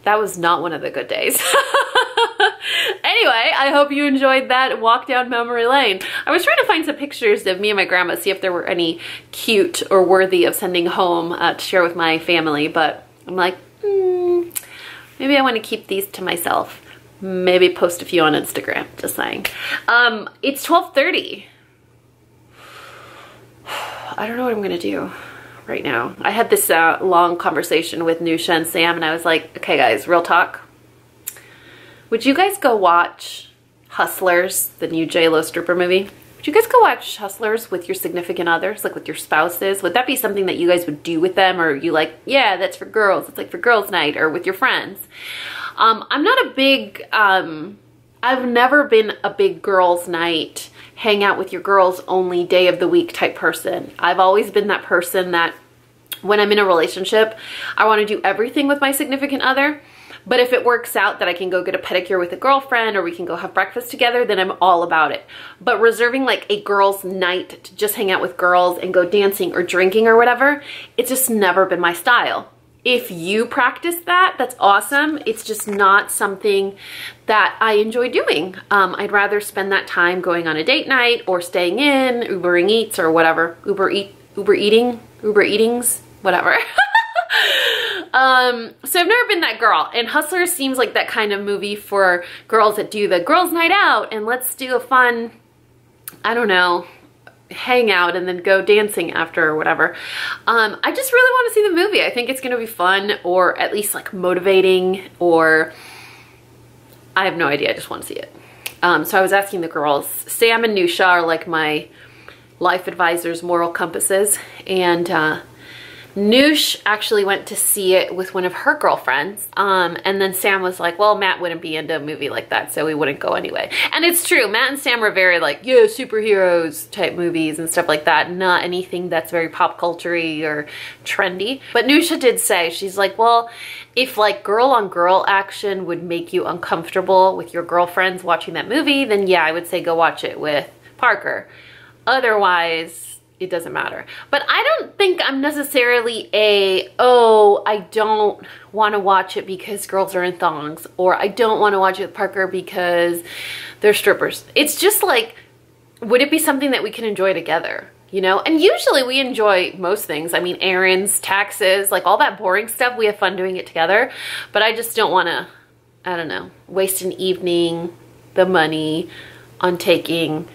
That was not one of the good days. Anyway, I hope you enjoyed that walk down memory lane. I was trying to find some pictures of me and my grandma, see if there were any cute or worthy of sending home to share with my family, but I'm like, maybe I want to keep these to myself. Maybe post a few on Instagram, just saying. It's 12:30. I don't know what I'm gonna do right now. I had this long conversation with Nusha and Sam, and I was like, okay guys, real talk. Would you guys go watch Hustlers, the new J.Lo stripper movie? Would you guys go watch Hustlers with your significant others, like with your spouses? Would that be something that you guys would do with them? Or are you like, yeah, that's for girls, it's like for girls night, or with your friends? I'm not a big, I've never been a big girls night, hang out with your girls only day of the week type person. I've always been that person that when I'm in a relationship, I want to do everything with my significant other. But if it works out that I can go get a pedicure with a girlfriend or we can go have breakfast together, then I'm all about it. But reserving like a girls' night to just hang out with girls and go dancing or drinking or whatever, it's just never been my style. If you practice that, that's awesome. It's just not something that I enjoy doing. I'd rather spend that time going on a date night or staying in, Ubering Eats or whatever. Uber Eatings, whatever. So I've never been that girl, and Hustlers seems like that kind of movie for girls that do the girls' night out and let's do a fun, I don't know, hang out and then go dancing after or whatever. I just really want to see the movie. I think it's gonna be fun, or at least like motivating, or I have no idea, I just want to see it. So I was asking the girls. Sam and Nusha are like my life advisors, moral compasses, and Noosh actually went to see it with one of her girlfriends, and then Sam was like, well, Matt wouldn't be into a movie like that, so we wouldn't go anyway. And it's true, Matt and Sam are very like, yeah, superheroes type movies and stuff like that, not anything that's very pop culture-y or trendy. But Nusha did say, she's like, well, if like girl on girl action would make you uncomfortable with your girlfriends watching that movie, then yeah, I would say go watch it with Parker. Otherwise, it doesn't matter. But I don't think I'm necessarily I don't want to watch it because girls are in thongs, or I don't want to watch it with Parker because they're strippers. It's just like, would it be something that we can enjoy together? You know, and usually we enjoy most things. I mean, errands, taxes, like all that boring stuff, we have fun doing it together. But I just don't want to, I don't know, waste an evening, the money on taking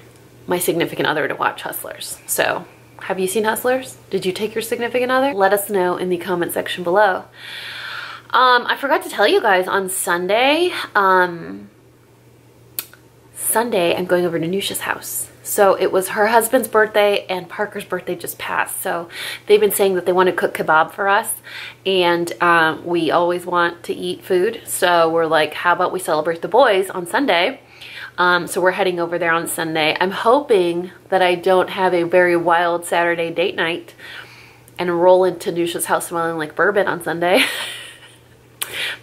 my significant other to watch Hustlers. So, have you seen Hustlers? Did you take your significant other? Let us know in the comment section below. I forgot to tell you guys on Sunday, I'm going over to Nusha's house. So it was her husband's birthday and Parker's birthday just passed. So they've been saying that they want to cook kebab for us. And we always want to eat food. So we're like, how about we celebrate the boys on Sunday? So we're heading over there on Sunday. I'm hoping that I don't have a very wild Saturday date night and roll into Nusha's house smelling like bourbon on Sunday.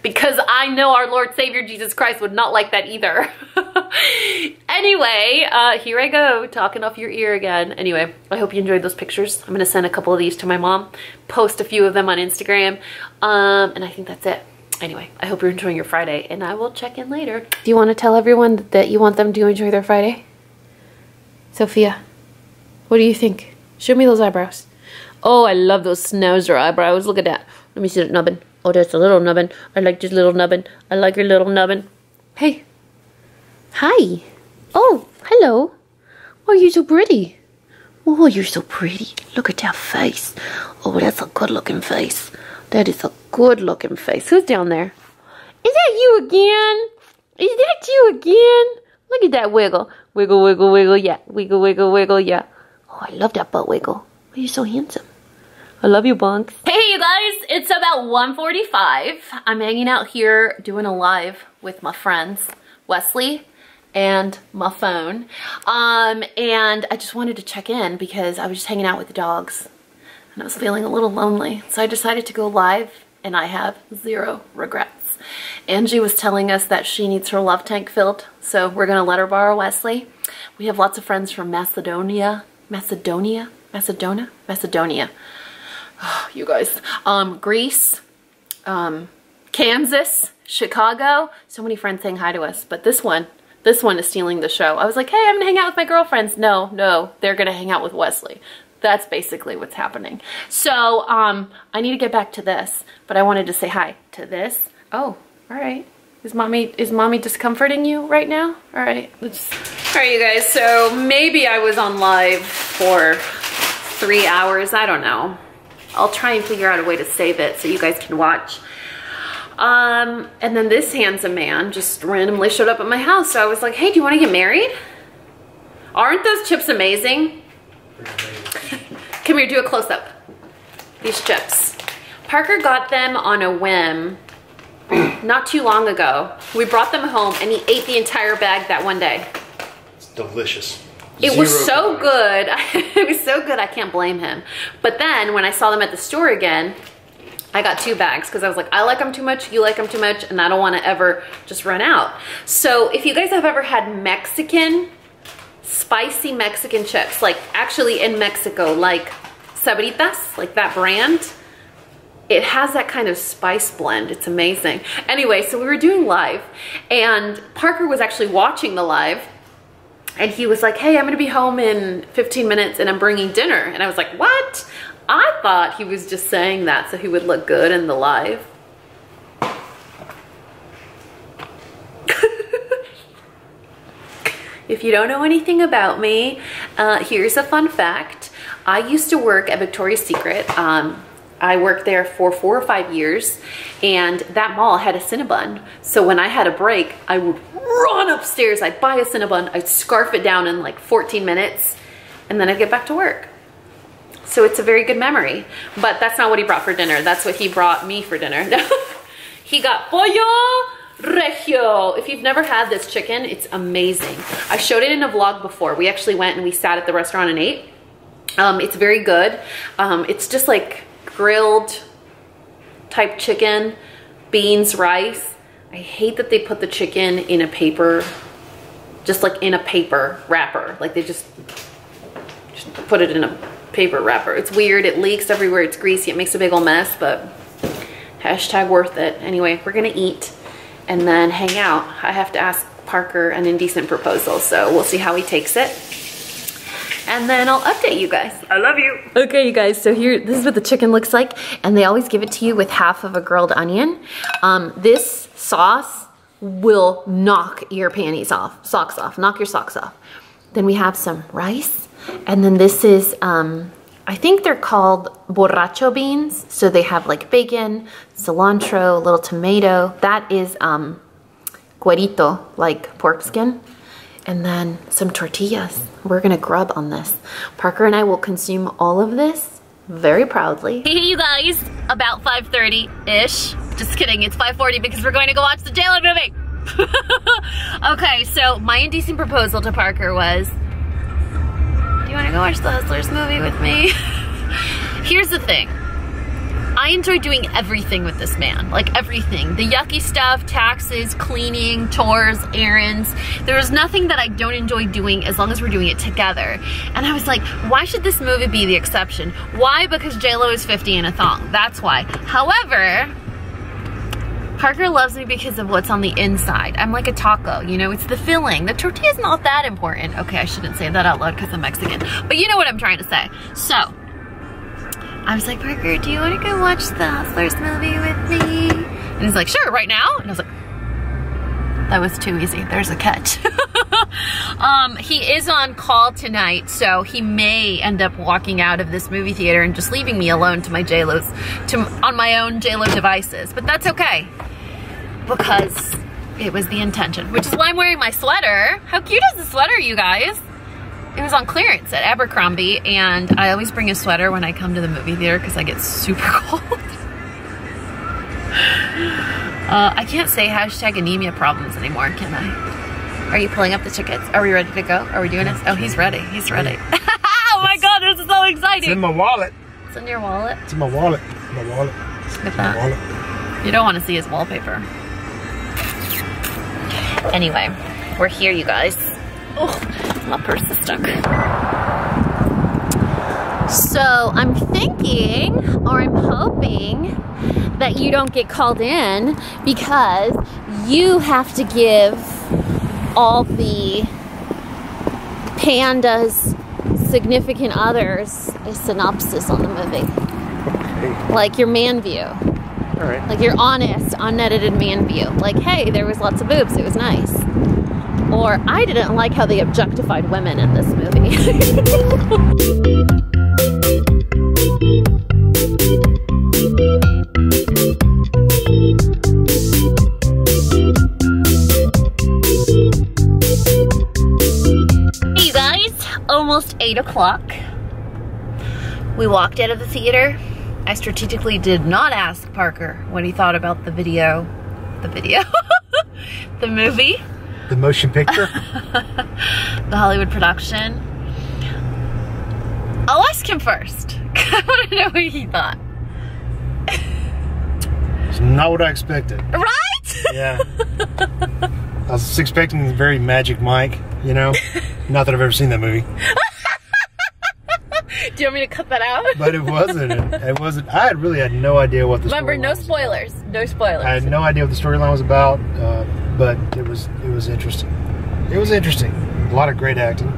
Because I know our Lord Savior Jesus Christ would not like that either. Anyway, here I go, talking off your ear again. Anyway, I hope you enjoyed those pictures. I'm going to send a couple of these to my mom, post a few of them on Instagram, and I think that's it. Anyway, I hope you're enjoying your Friday, and I will check in later. Do you want to tell everyone that you want them to enjoy their Friday? Sophia, what do you think? Show me those eyebrows. Oh, I love those schnauzer eyebrows. Look at that. Let me see that nubbin. Oh, that's a little nubbin. I like this little nubbin. I like your little nubbin. Hey. Hi. Oh, hello. Oh, you're so pretty. Oh, you're so pretty. Look at that face. Oh, that's a good-looking face. That is a good-looking face. Who's down there? Is that you again? Is that you again? Look at that wiggle. Wiggle, wiggle, wiggle, yeah. Wiggle, wiggle, wiggle, yeah. Oh, I love that butt wiggle. Oh, you're so handsome. I love you, Bunks. Hey, you guys. It's about 1:45. I'm hanging out here doing a live with my friends, Wesley and my phone. And I just wanted to check in because I was just hanging out with the dogs. And I was feeling a little lonely. So I decided to go live, and I have zero regrets. Angie was telling us that she needs her love tank filled, so we're gonna let her borrow Wesley. We have lots of friends from Macedonia. Oh, you guys. Greece, Kansas, Chicago. So many friends saying hi to us, but this one is stealing the show. I was like, hey, I'm gonna hang out with my girlfriends. No, they're gonna hang out with Wesley. That's basically what's happening. So, I need to get back to this, but I wanted to say hi to this. Oh, all right. Is mommy discomforting you right now? All right, all right, you guys. So maybe I was on live for 3 hours. I don't know. I'll try and figure out a way to save it so you guys can watch. And then this handsome man just randomly showed up at my house. So I was like, hey, do you want to get married? Aren't those chips amazing? Come here, do a close-up. These chips. Parker got them on a whim not too long ago. We brought them home and he ate the entire bag that one day. It's delicious. It was so good. It was so good, I can't blame him. But then when I saw them at the store again, I got 2 bags because I was like, I like them too much, you like them too much, and I don't want to ever just run out. So if you guys have ever had spicy Mexican chips, like actually in Mexico, like Sabritas, like that brand, it has that kind of spice blend. It's amazing. Anyway, so we were doing live and Parker was actually watching the live and he was like, hey, I'm gonna be home in 15 minutes and I'm bringing dinner. And I was like, what? I thought he was just saying that so he would look good in the live. If you don't know anything about me, here's a fun fact. I used to work at Victoria's Secret I worked there for 4 or 5 years, and that mall had a Cinnabon. So when I had a break, I would run upstairs, I'd buy a Cinnabon, I'd scarf it down in like 14 minutes, and then I'd get back to work. So it's a very good memory. But that's not what he brought for dinner. That's what he brought me for dinner. He got pollo regio. If you've never had this chicken, it's amazing. I showed it in a vlog before. We actually went and we sat at the restaurant and ate. It's very good. It's just like grilled type chicken, beans, rice. I hate that they put the chicken in a paper, just like in a paper wrapper. Like they just put it in a paper wrapper. It's weird, it leaks everywhere, it's greasy, it makes a big old mess, but hashtag worth it. Anyway, we're gonna eat and then hang out. I have to ask Parker an indecent proposal, so we'll see how he takes it. And then I'll update you guys. I love you. Okay, you guys, so here, this is what the chicken looks like, and they always give it to you with half of a grilled onion. This sauce will knock your panties off, socks off, knock your socks off. Then we have some rice, and then this is, I think they're called borracho beans. So they have like bacon, cilantro, a little tomato. That is cuerito, like pork skin. And then some tortillas. We're gonna grub on this. Parker and I will consume all of this very proudly. Hey you guys, about 5:30-ish. Just kidding, it's 5:40 because we're going to go watch the JLo movie. Okay, so my indecent proposal to Parker was, do you wanna go watch the Hustlers movie with me? Here's the thing. I enjoy doing everything with this man, like everything. The yucky stuff, taxes, cleaning, chores, errands. There is nothing that I don't enjoy doing as long as we're doing it together. And I was like, why should this movie be the exception? Why? Because JLo is 50 in a thong, that's why. However, Parker loves me because of what's on the inside. I'm like a taco, you know, it's the filling. The tortilla's not that important. Okay, I shouldn't say that out loud because I'm Mexican, but you know what I'm trying to say. So, I was like, Parker, do you want to go watch the Hustlers movie with me? And he's like, sure, right now? And I was like, that was too easy. There's a catch. He is on call tonight, so he may end up walking out of this movie theater and just leaving me alone to my on my own JLo devices. But that's okay, because it was the intention, which is why I'm wearing my sweater. How cute is the sweater, you guys? It was on clearance at Abercrombie, and I always bring a sweater when I come to the movie theater because I get super cold. I can't say hashtag anemia problems anymore, can I? Are you pulling up the tickets? Are we ready to go? Are we doing this? Oh, he's ready. He's ready. Oh my God, this is so exciting. It's in my wallet. It's in your wallet? It's in my wallet. My wallet. Look at that. My wallet. You don't want to see his wallpaper. Anyway, we're here, you guys. Oh, my purse is stuck. So I'm thinking, or I'm hoping, that you don't get called in because you have to give all the pandas' significant others a synopsis on the movie. Okay. Like your man view. All right. Like your honest, unedited man view. Like, hey, there was lots of boobs, it was nice. Or, I didn't like how they objectified women in this movie. Hey you guys, almost 8 o'clock. We walked out of the theater. I strategically did not ask Parker what he thought about the video. The movie. The motion picture? The Hollywood production. I'll ask him first. I want to know what he thought. It's not what I expected. Right? Yeah. I was expecting very Magic Mike, you know? Not that I've ever seen that movie. Do you want me to cut that out? But it wasn't. It wasn't. I really had no idea what the storyline was. Remember, no spoilers. No spoilers. I had no idea what the storyline was about, but it was interesting. It was interesting. A lot of great acting.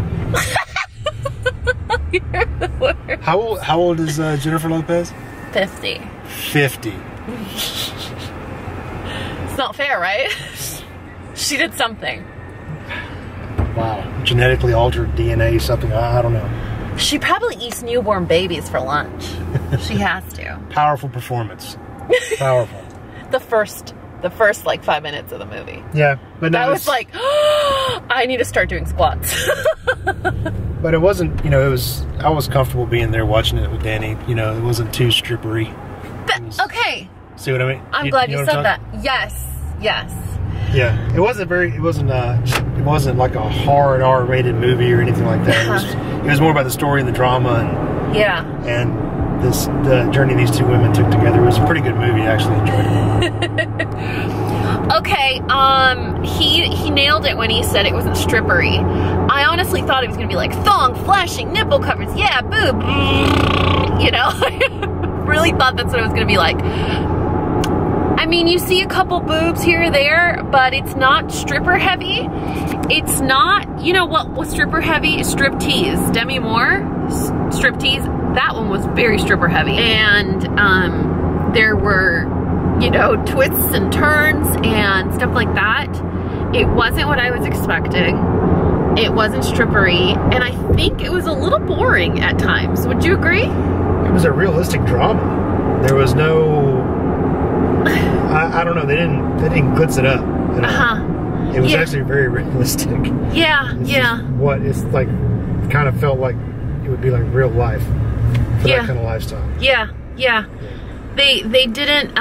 You're the worst. How old is Jennifer Lopez? 50. 50. It's not fair, right? She did something. Wow. Genetically altered DNA, something. I don't know. She probably eats newborn babies for lunch. She has to. Powerful performance. Powerful. The first like 5 minutes of the movie. Yeah, but I was like, oh, I need to start doing squats. But it wasn't, you know, I was comfortable being there watching it with Danny. You know, it wasn't too strippery. Okay. See what I mean? I'm glad you said that. Yes. Yes. Yeah, it wasn't like a hard R-rated movie or anything like that. It was more about the story and the drama and the journey these two women took together. It was a pretty good movie. I actually enjoyed it. Okay, he nailed it when he said it wasn't strippery. I honestly thought it was gonna be like thong, flashing, nipple covers, yeah, boob. You know, I really thought that's what it was gonna be like. I mean, you see a couple boobs here or there, but it's not stripper heavy. It's not, you know what was stripper heavy? Striptease. Demi Moore, Striptease, that one was very stripper heavy. And there were, you know, twists and turns and stuff like that. It wasn't what I was expecting. It wasn't strippery, and I think it was a little boring at times. Would you agree? It was a realistic drama. There was no, I don't know, they didn't glitz it up. You know? It was actually very realistic. Yeah, It's like, kind of felt like it would be like real life for that kind of lifestyle. Yeah. They didn't,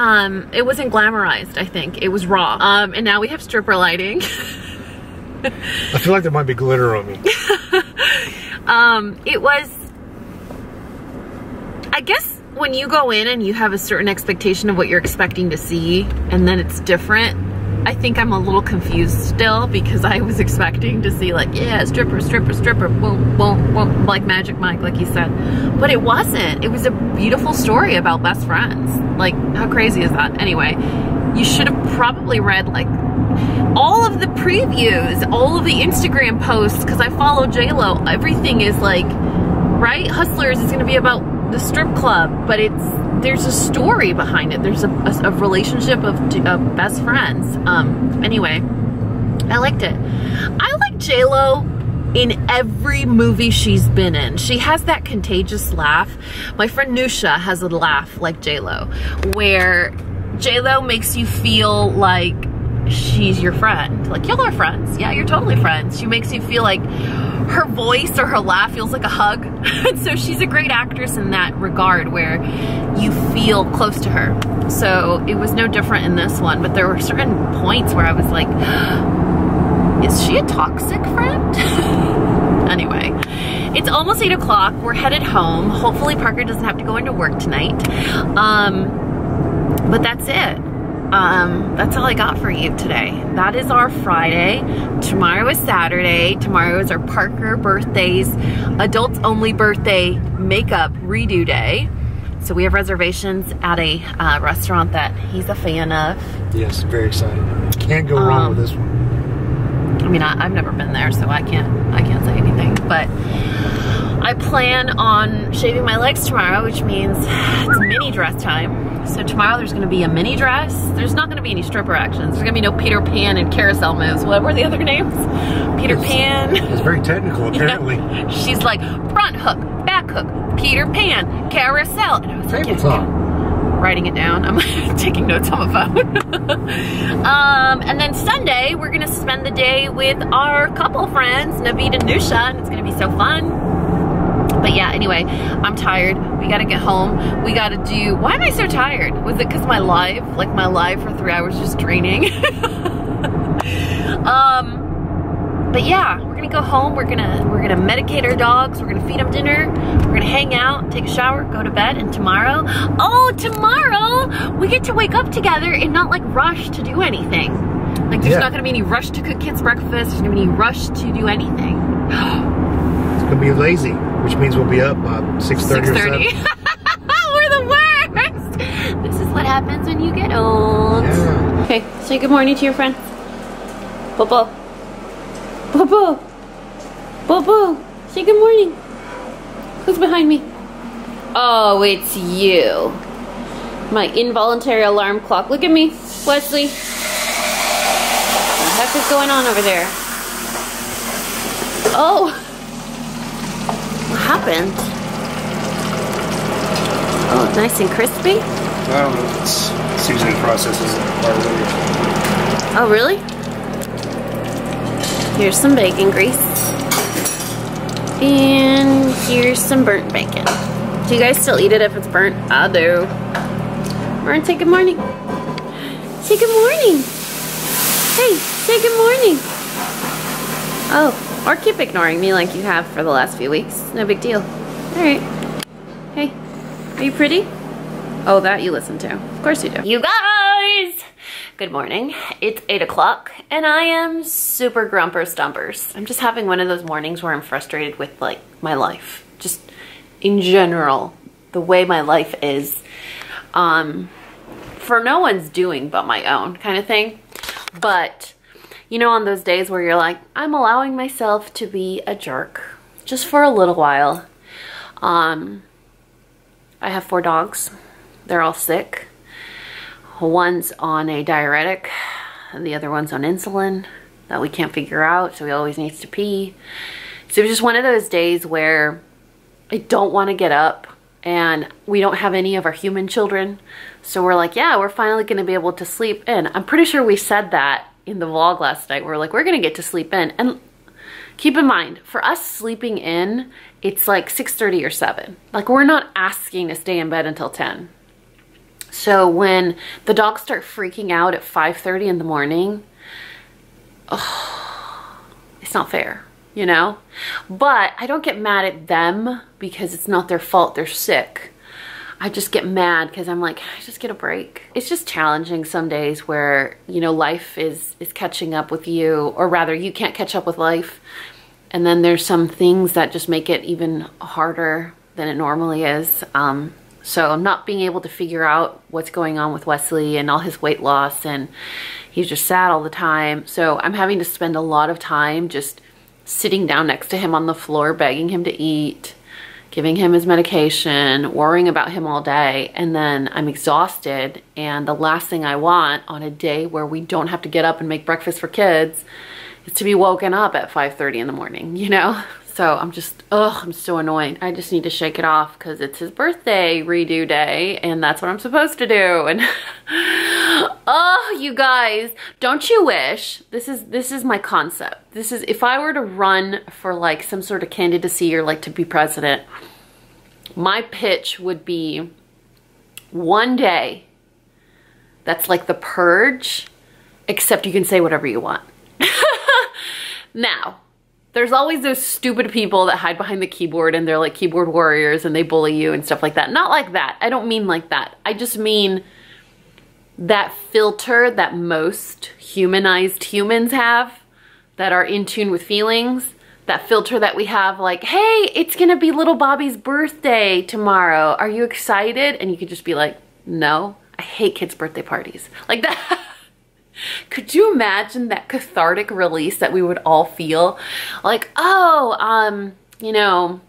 it wasn't glamorized, I think. It was raw. And now we have stripper lighting. I feel like there might be glitter on me. It was, I guess when you go in and you have a certain expectation of what you're expecting to see, and then it's different, I think I'm a little confused still, because I was expecting to see like, yeah, stripper, boom, boom, boom, like Magic Mike, like he said. But it wasn't. It was a beautiful story about best friends. Like, how crazy is that? Anyway, you should have probably read like all of the previews, all of the Instagram posts, because I follow JLo. Everything is like, right? Hustlers is gonna be about the strip club, but there's a story behind it. There's a relationship of best friends. Anyway, I liked it. I like JLo in every movie she's been in. She has that contagious laugh. My friend Nusha has a laugh like JLo, where JLo makes you feel like she's your friend. Like, y'all are friends. Yeah, you're totally friends. She makes you feel like her voice or her laugh feels like a hug. And so she's a great actress in that regard, where you feel close to her. So it was no different in this one, but there were certain points where I was like, is she a toxic friend? Anyway, it's almost 8 o'clock. We're headed home. Hopefully Parker doesn't have to go into work tonight. But that's it. That's all I got for you today. That is our Friday. Tomorrow is Saturday. Tomorrow is our Parker birthday's adults only birthday makeup redo day. So we have reservations at a restaurant that he's a fan of. Yes, very excited. Can't go wrong with this one. I mean, I've never been there, so I can't say anything. But I plan on shaving my legs tomorrow, which means it's mini dress time. So tomorrow there's gonna be a mini dress. There's not gonna be any stripper actions. There's gonna be no Peter Pan and carousel moves. What were the other names? Peter Pan. It's very technical, apparently. Yeah. She's like, front hook, back hook, Peter Pan, carousel. And I was like, tabletop. Writing it down. I'm taking notes on my phone. And then Sunday, we're gonna spend the day with our couple friends, Naveed and Nusha, and it's gonna be so fun. But yeah, anyway, I'm tired. We gotta get home. We gotta do, why am I so tired? Was it because my live for 3 hours just draining? But yeah, we're gonna go home. We're gonna medicate our dogs. We're gonna feed them dinner. We're gonna hang out, take a shower, go to bed. And tomorrow, tomorrow we get to wake up together and not like rush to do anything. Like there's not gonna be any rush to cook kids breakfast. There's gonna be any rush to do anything. It's gonna be lazy, which means we'll be up by 6:30 or 7. We're the worst. This is what happens when you get old. Yeah. Okay, say good morning to your friends. Bobo. Bobo. Bobo. Say good morning. Who's behind me? Oh, it's you. My involuntary alarm clock. Look at me, Wesley. What the heck is going on over there? Oh. happened? Oh, nice and crispy? I don't know if it's seasoning process isn't part of it. Oh, really? Here's some bacon grease. And here's some burnt bacon. Do you guys still eat it if it's burnt? I do. Lauren, say good morning. Say good morning. Hey, say good morning. Oh, or keep ignoring me like you have for the last few weeks. No big deal. All right. Hey, are you pretty? Oh, that you listen to. Of course you do. You guys! Good morning. It's 8 o'clock and I am super grumper stumpers. I'm just having one of those mornings where I'm frustrated with like my life. Just in general, the way my life is. For no one's doing but my own kind of thing. But, you know, on those days where you're like, I'm allowing myself to be a jerk just for a little while. I have 4 dogs. They're all sick. One's on a diuretic, and the other one's on insulin that we can't figure out, so he always needs to pee. So it's just one of those days where I don't want to get up, and we don't have any of our human children. So we're like, yeah, we're finally going to be able to sleep in. I'm pretty sure we said that in the vlog last night. We're like, we're going to get to sleep in. And keep in mind, for us sleeping in, it's like 6:30 or 7. Like, we're not asking to stay in bed until 10. So when the dogs start freaking out at 5:30 in the morning, oh, it's not fair, you know? But I don't get mad at them because it's not their fault they're sick. I just get mad because I'm like, I just get a break. It's just challenging some days where, you know, life is catching up with you, or rather you can't catch up with life. And then there's some things that just make it even harder than it normally is. So not being able to figure out what's going on with Wesley and all his weight loss, and he's just sad all the time. So I'm having to spend a lot of time just sitting down next to him on the floor, begging him to eat, giving him his medication, worrying about him all day. And then I'm exhausted, and the last thing I want on a day where we don't have to get up and make breakfast for kids is to be woken up at 5:30 in the morning, you know? So I'm just, I'm so annoyed. I just need to shake it off because it's his birthday redo day, and that's what I'm supposed to do. And oh, you guys, don't you wish, this is my concept. This is, if I were to run for like some sort of candidacy or like to be president, my pitch would be one day that's like the purge, except you can say whatever you want. Now, there's always those stupid people that hide behind the keyboard and they're like keyboard warriors and they bully you and stuff like that. Not like that. I don't mean like that. I just mean that filter that most humanized humans have that are in tune with feelings. That filter that we have like, hey, it's gonna be little Bobby's birthday tomorrow. Are you excited? And you could just be like, no, I hate kids' birthday parties. Like that. Could you imagine that cathartic release that we would all feel? Like, oh, you know,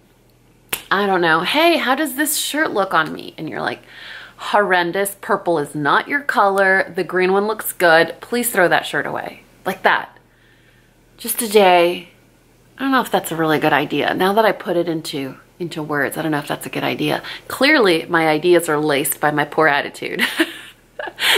I don't know. Hey, how does this shirt look on me? And you're like, horrendous. Purple is not your color. The green one looks good. Please throw that shirt away. Like that. Just a day. I don't know if that's a really good idea. Now that I put it into words, I don't know if that's a good idea. Clearly, my ideas are laced by my poor attitude.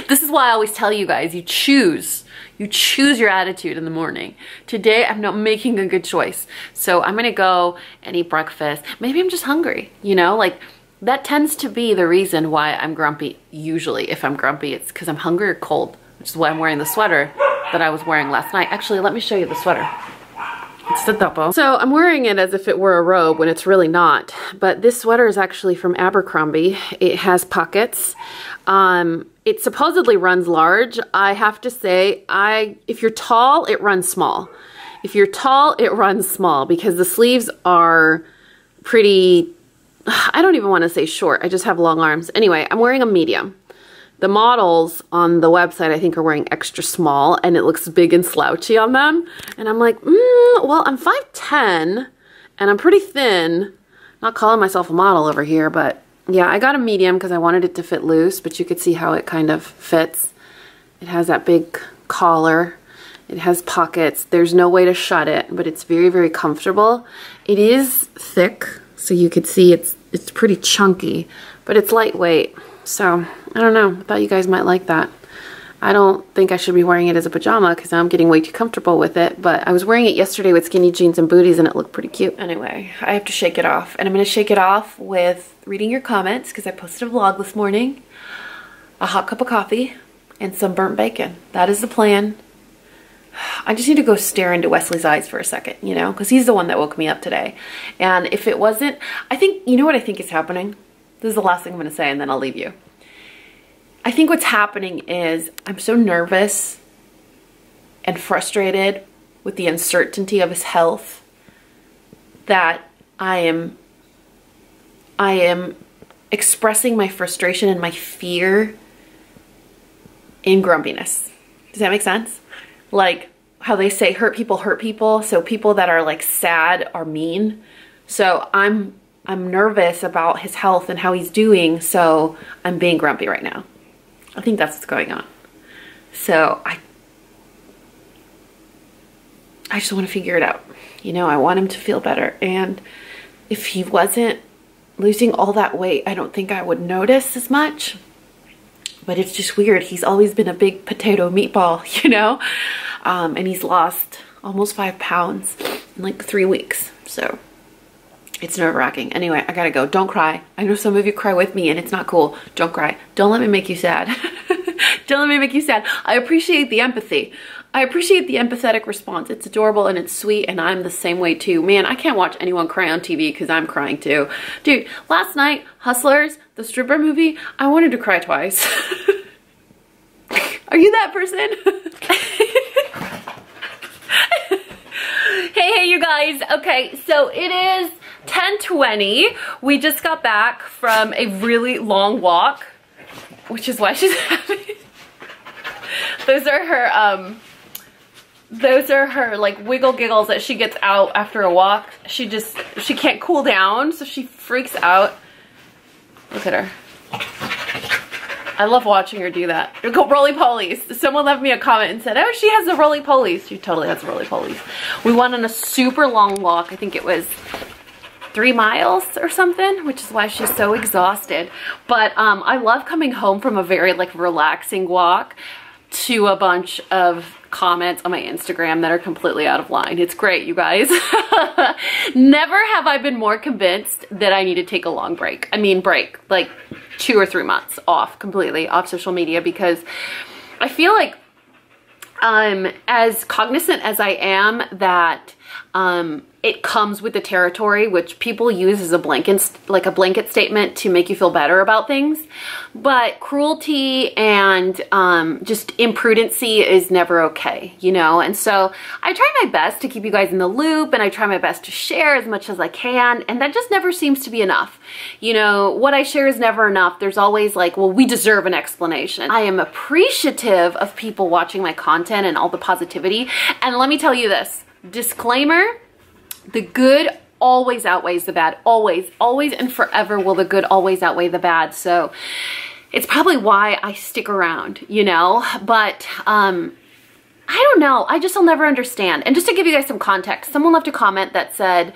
This is why I always tell you guys, you choose your attitude in the morning. Today, I'm not making a good choice. So I'm gonna go and eat breakfast. Maybe I'm just hungry, you know? Like, that tends to be the reason why I'm grumpy. Usually, if I'm grumpy, it's because I'm hungry or cold, which is why I'm wearing the sweater that I was wearing last night. Actually, let me show you the sweater. It's the topo. So I'm wearing it as if it were a robe when it's really not. But this sweater is actually from Abercrombie. It has pockets. It supposedly runs large. I have to say, if you're tall, it runs small. If you're tall, it runs small because the sleeves are pretty, I don't even want to say short. I just have long arms. Anyway, I'm wearing a medium. The models on the website, I think, are wearing extra small, and it looks big and slouchy on them. And I'm like, well, I'm 5'10", and I'm pretty thin. Not calling myself a model over here, but yeah, I got a medium because I wanted it to fit loose, but you could see how it kind of fits. It has that big collar. It has pockets. There's no way to shut it, but it's very, very comfortable. It is thick, so you could see it's pretty chunky, but it's lightweight. So I don't know, I thought you guys might like that. I don't think I should be wearing it as a pajama because I'm getting way too comfortable with it, but I was wearing it yesterday with skinny jeans and booties and it looked pretty cute. Anyway, I have to shake it off, and I'm gonna shake it off with reading your comments because I posted a vlog this morning, a hot cup of coffee, and some burnt bacon. That is the plan. I just need to go stare into Wesley's eyes for a second, you know, because he's the one that woke me up today. And if it wasn't, I think, you know what I think is happening? This is the last thing I'm gonna say and then I'll leave you. I think what's happening is I'm so nervous and frustrated with the uncertainty of his health that I am expressing my frustration and my fear in grumpiness. Does that make sense? Like how they say hurt people, so people that are like sad are mean. So I'm nervous about his health and how he's doing, so I'm being grumpy right now. I think that's what's going on. So I just want to figure it out. You know, I want him to feel better. And if he wasn't losing all that weight, I don't think I would notice as much. But it's just weird. He's always been a big potato meatball, you know? And he's lost almost 5 pounds in like 3 weeks. So it's nerve-wracking. Anyway, I gotta go. Don't cry. I know some of you cry with me and it's not cool. Don't cry. Don't let me make you sad. Don't let me make you sad. I appreciate the empathy. I appreciate the empathetic response. It's adorable and it's sweet, and I'm the same way too. Man, I can't watch anyone cry on TV because I'm crying too. Dude, last night, Hustlers, the stripper movie, I wanted to cry twice. Are you that person? Hey, you guys. Okay, so it is 10:20. We just got back from a really long walk, which is why she's happy. Those are her like wiggle giggles that she gets out after a walk. She can't cool down, so she freaks out. Look at her. I love watching her do that. Go roly-polies. Someone left me a comment and said, oh, she has the roly-polies. She totally has the roly-polies. We went on a super long walk. I think it was 3 miles or something, which is why she's so exhausted. But I love coming home from a very like relaxing walk to a bunch of comments on my Instagram that are completely out of line. It's great, you guys. Never have I been more convinced that I need to take a long break. I mean break, like 2 or 3 months completely off social media, because I feel like as cognizant as I am that it comes with the territory, which people use as a blanket statement to make you feel better about things. But cruelty and just imprudency is never okay, you know? And so I try my best to keep you guys in the loop, and I try my best to share as much as I can, and that just never seems to be enough. You know, what I share is never enough. There's always like, well, we deserve an explanation. I am appreciative of people watching my content and all the positivity. And let me tell you this, disclaimer, the good always outweighs the bad. Always, always and forever will the good always outweigh the bad. So it's probably why I stick around, you know? But I don't know. I'll never understand. And just to give you guys some context, someone left a comment that said,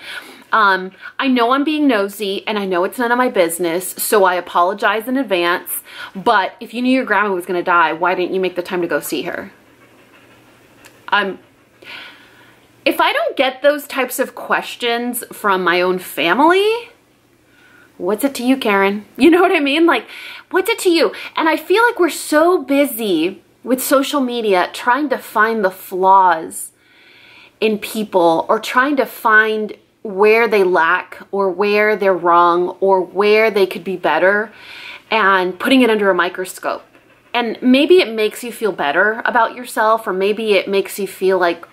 I know I'm being nosy and I know it's none of my business, so I apologize in advance. But if you knew your grandma was going to die, why didn't you make the time to go see her? If I don't get those types of questions from my own family, what's it to you, Karen? You know what I mean? Like, what's it to you? And I feel like we're so busy with social media trying to find the flaws in people, or trying to find where they lack or where they're wrong or where they could be better, and putting it under a microscope. And maybe it makes you feel better about yourself, or maybe it makes you feel like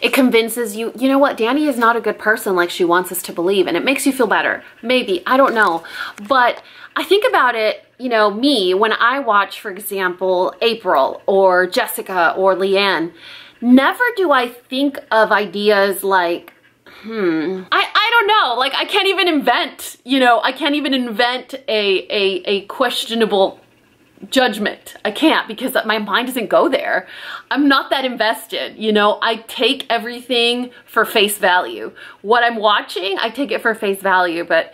it convinces you, you know what, Danny is not a good person like she wants us to believe, and it makes you feel better. Maybe, I don't know. But I think about it, you know, me, when I watch, for example, April or Jessica or Leanne, never do I think of ideas like, I don't know, like I can't even invent, you know, I can't even invent a questionable judgment. I can't, because my mind doesn't go there. I'm not that invested, you know. I take everything for face value. What I'm watching, I take it for face value, but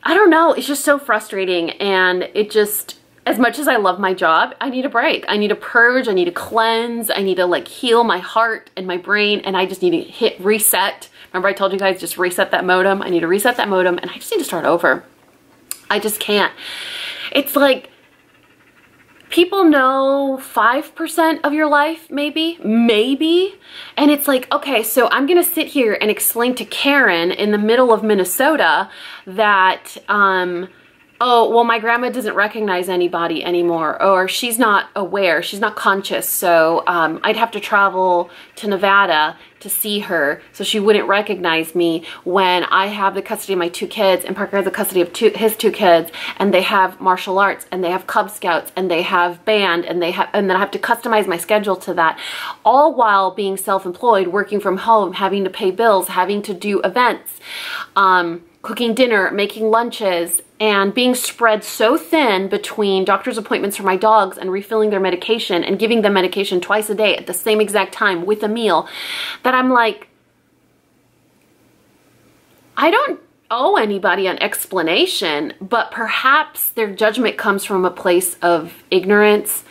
I don't know, it's just so frustrating. And it just, as much as I love my job, I need a break. I need a purge, I need a cleanse, I need to like heal my heart and my brain, and I just need to hit reset. Remember I told you guys, just reset that modem. I need to reset that modem, and I just need to start over. I just can't. It's like, people know 5% of your life, maybe, and it's like, okay, so I'm gonna sit here and explain to Karen in the middle of Minnesota that, oh, well, my grandma doesn't recognize anybody anymore, or she's not aware, she's not conscious, so I'd have to travel to Nevada to see her, so she wouldn't recognize me when I have the custody of my 2 kids, and Parker has the custody of his 2 kids, and they have martial arts, and they have Cub Scouts, and they have band, and then I have to customize my schedule to that, all while being self-employed, working from home, having to pay bills, having to do events, cooking dinner, making lunches, and being spread so thin between doctor's appointments for my dogs and refilling their medication and giving them medication twice a day at the same exact time with a meal, that I'm like, I don't owe anybody an explanation, but perhaps their judgment comes from a place of ignorance,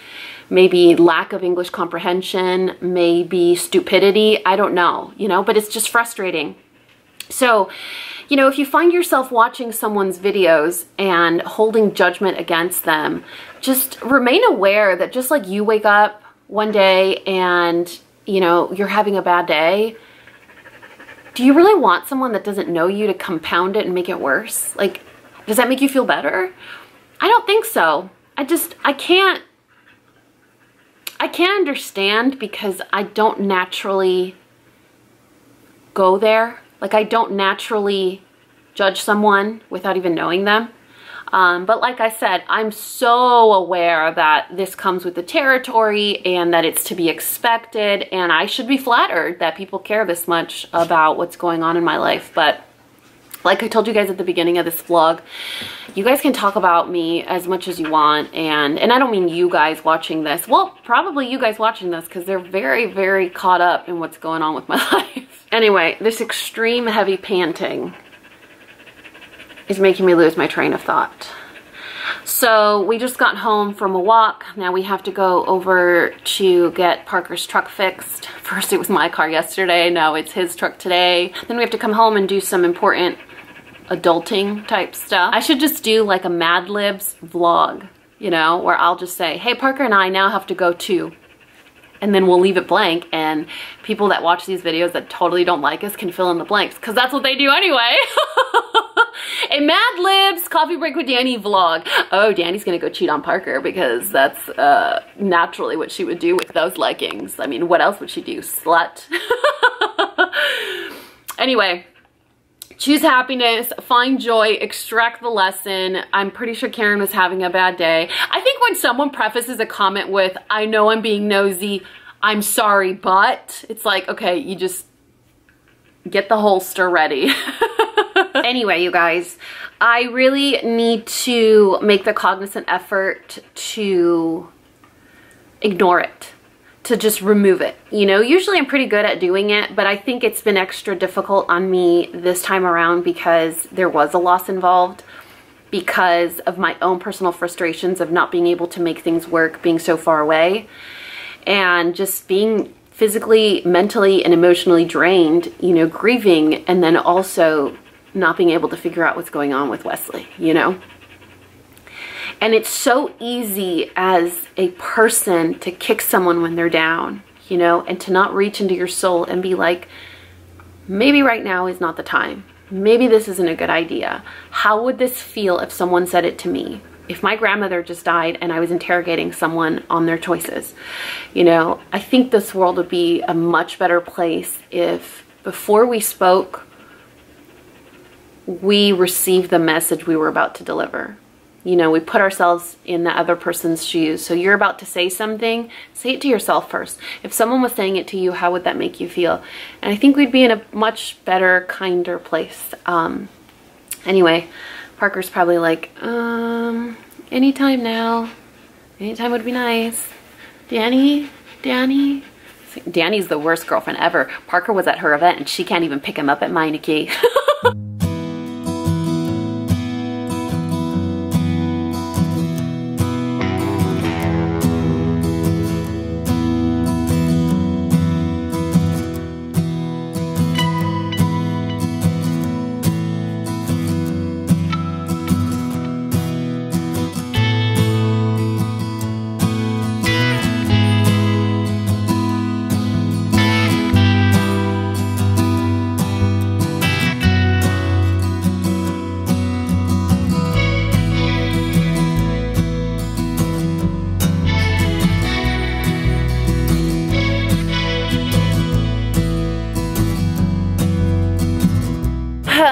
maybe lack of English comprehension, maybe stupidity, I don't know, you know, but it's just frustrating. So, you know, if you find yourself watching someone's videos and holding judgment against them, just remain aware that just like you wake up one day and, you know, you're having a bad day, do you really want someone that doesn't know you to compound it and make it worse? Like, does that make you feel better? I don't think so. I can't understand, because I don't naturally go there. Like, I don't naturally judge someone without even knowing them. But like I said, I'm so aware that this comes with the territory and that it's to be expected, and I should be flattered that people care this much about what's going on in my life. But like I told you guys at the beginning of this vlog, you guys can talk about me as much as you want, and I don't mean you guys watching this. Well, probably you guys watching this, because they're very, very caught up in what's going on with my life. Anyway, this extreme heavy panting is making me lose my train of thought. So we just got home from a walk. Now we have to go over to get Parker's truck fixed. First it was my car yesterday, now it's his truck today. Then we have to come home and do some important adulting type stuff. I should just do like a Mad Libs vlog, you know, where I'll just say, hey, Parker and I now have to go to, and then we'll leave it blank, and people that watch these videos that totally don't like us can fill in the blanks, because that's what they do anyway. A Mad Libs Coffee Break with Danny vlog. Oh, Danny's gonna go cheat on Parker, because that's naturally what she would do with those leggings. I mean, what else would she do? Slut. Anyway, choose happiness, find joy, extract the lesson. I'm pretty sure Karen was having a bad day. I think when someone prefaces a comment with, I know I'm being nosy, I'm sorry, but, it's like, okay, you just get the holster ready. Anyway, you guys, I really need to make the cognizant effort to ignore it, to just remove it. You know, usually I'm pretty good at doing it, but I think it's been extra difficult on me this time around because there was a loss involved, because of my own personal frustrations of not being able to make things work, being so far away, and just being physically, mentally, and emotionally drained, you know, grieving, and then also not being able to figure out what's going on with Wesley, you know? And it's so easy as a person to kick someone when they're down, you know, and to not reach into your soul and be like, maybe right now is not the time. Maybe this isn't a good idea. How would this feel if someone said it to me? If my grandmother just died and I was interrogating someone on their choices, you know, I think this world would be a much better place if before we spoke, we received the message we were about to deliver. You know, we put ourselves in the other person's shoes. So you're about to say something, say it to yourself first. If someone was saying it to you, how would that make you feel? And I think we'd be in a much better, kinder place. Anyway, Parker's probably like, anytime now. Anytime would be nice. Danny. Danny's the worst girlfriend ever. Parker was at her event and she can't even pick him up at Meineke.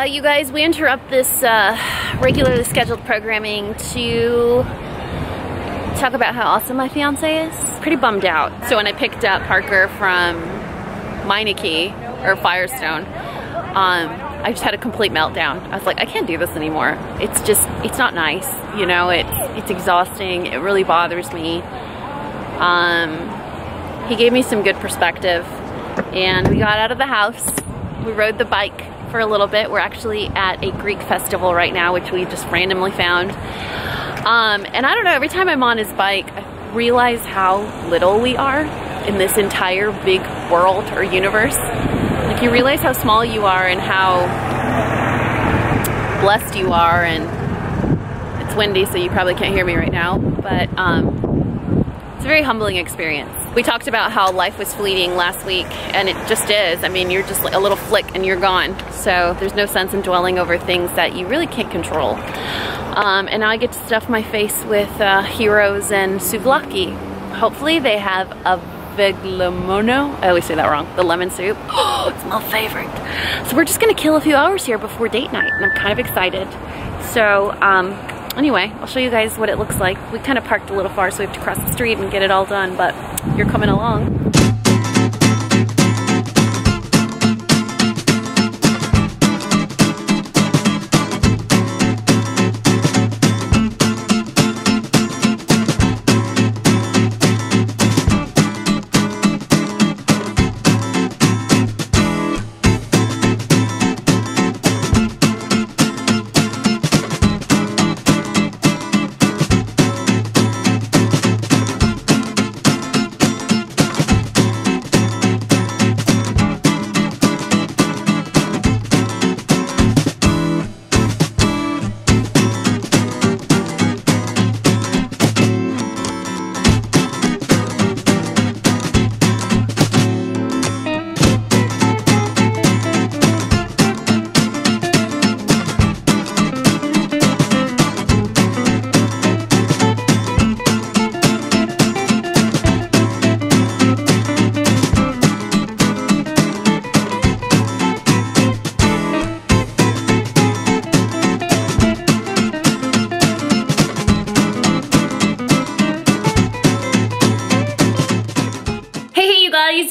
You guys, we interrupt this regularly scheduled programming to talk about how awesome my fiance is. Pretty bummed out. So when I picked up Parker from Meineke, or Firestone, I just had a complete meltdown. I was like, I can't do this anymore. It's not nice, you know, it's exhausting, it really bothers me. He gave me some good perspective, and we got out of the house, we rode the bike for a little bit. We're actually at a Greek festival right now, which we just randomly found. And I don't know, every time I'm on his bike, I realize how little we are in this entire big world or universe. Like, you realize how small you are and how blessed you are, and it's windy, so you probably can't hear me right now, but it's a very humbling experience. We talked about how life was fleeting last week, and it just is. I mean, you're just like a little flick and you're gone. So there's no sense in dwelling over things that you really can't control. And now I get to stuff my face with Heroes and souvlaki. Hopefully they have a veglemono. I always say that wrong. The lemon soup. Oh, it's my favorite. So we're just gonna kill a few hours here before date night, and I'm kind of excited. So, anyway, I'll show you guys what it looks like. We kind of parked a little far, so we have to cross the street and get it all done, but you're coming along.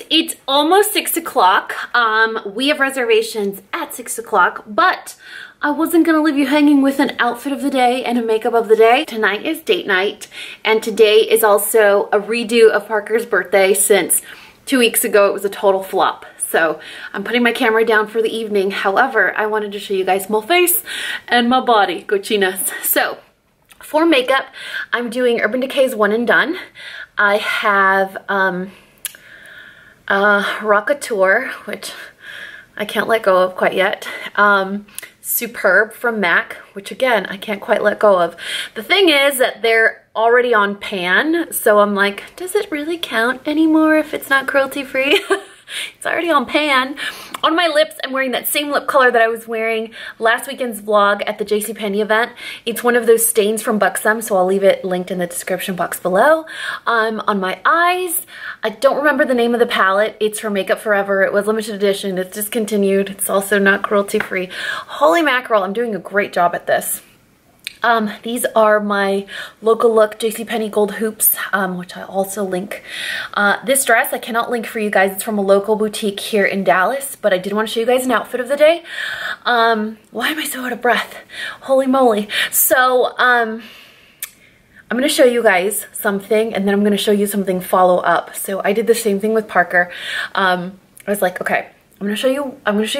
It's almost 6 o'clock. We have reservations at 6 o'clock, but I wasn't gonna leave you hanging with an outfit of the day and a makeup of the day. Tonight is date night, and today is also a redo of Parker's birthday, since 2 weeks ago it was a total flop. So I'm putting my camera down for the evening. However, I wanted to show you guys my face and my body, cochinas. So for makeup, I'm doing Urban Decay's One and Done. I have Rockateur, which I can't let go of quite yet. Superb from MAC, which again, I can't quite let go of. The thing is that they're already on pan, so I'm like, does it really count anymore if it's not cruelty free? It's already on pan. On my lips, I'm wearing that same lip color that I was wearing last weekend's vlog at the JCPenney event. It's one of those stains from Buxom, so I'll leave it linked in the description box below. On my eyes, I don't remember the name of the palette. It's from Makeup Forever. It was limited edition. It's discontinued. It's also not cruelty free. Holy mackerel, I'm doing a great job at this. These are my Local Look JCPenney gold hoops, which I'll also link. This dress I cannot link for you guys. It's from a local boutique here in Dallas, but I did want to show you guys an outfit of the day. Why am I so out of breath? Holy moly. So, I'm I'm gonna show you guys something, and then I'm gonna show you something follow up. So I did the same thing with Parker. I was like, okay, I'm gonna show you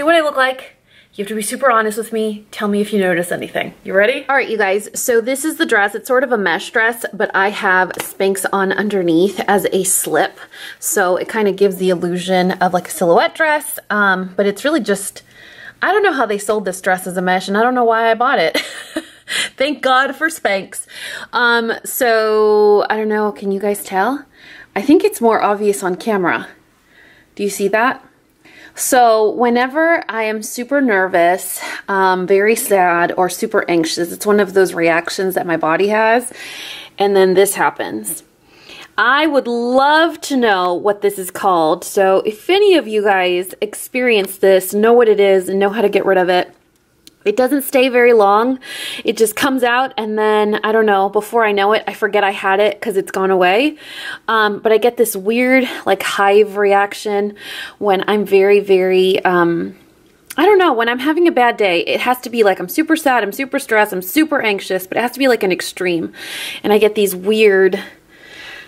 what I look like. You have to be super honest with me. Tell me if you notice anything. You ready? All right, you guys. So this is the dress. It's sort of a mesh dress, but I have Spanx on underneath as a slip. So it kind of gives the illusion of like a silhouette dress, but it's really just, I don't know how they sold this dress as a mesh, and I don't know why I bought it. Thank God for Spanx. So I don't know, can you guys tell? I think it's more obvious on camera. Do you see that? So whenever I am super nervous, very sad, or super anxious, it's one of those reactions that my body has, and then this happens. I would love to know what this is called. So if any of you guys experience this, know what it is, and know how to get rid of it. It doesn't stay very long. It just comes out, and then, I don't know, before I know it, I forget I had it because it's gone away. But I get this weird, like, hive reaction when I'm very, very, I don't know, when I'm having a bad day. It has to be like I'm super sad, I'm super stressed, I'm super anxious, but it has to be like an extreme. And I get these weird,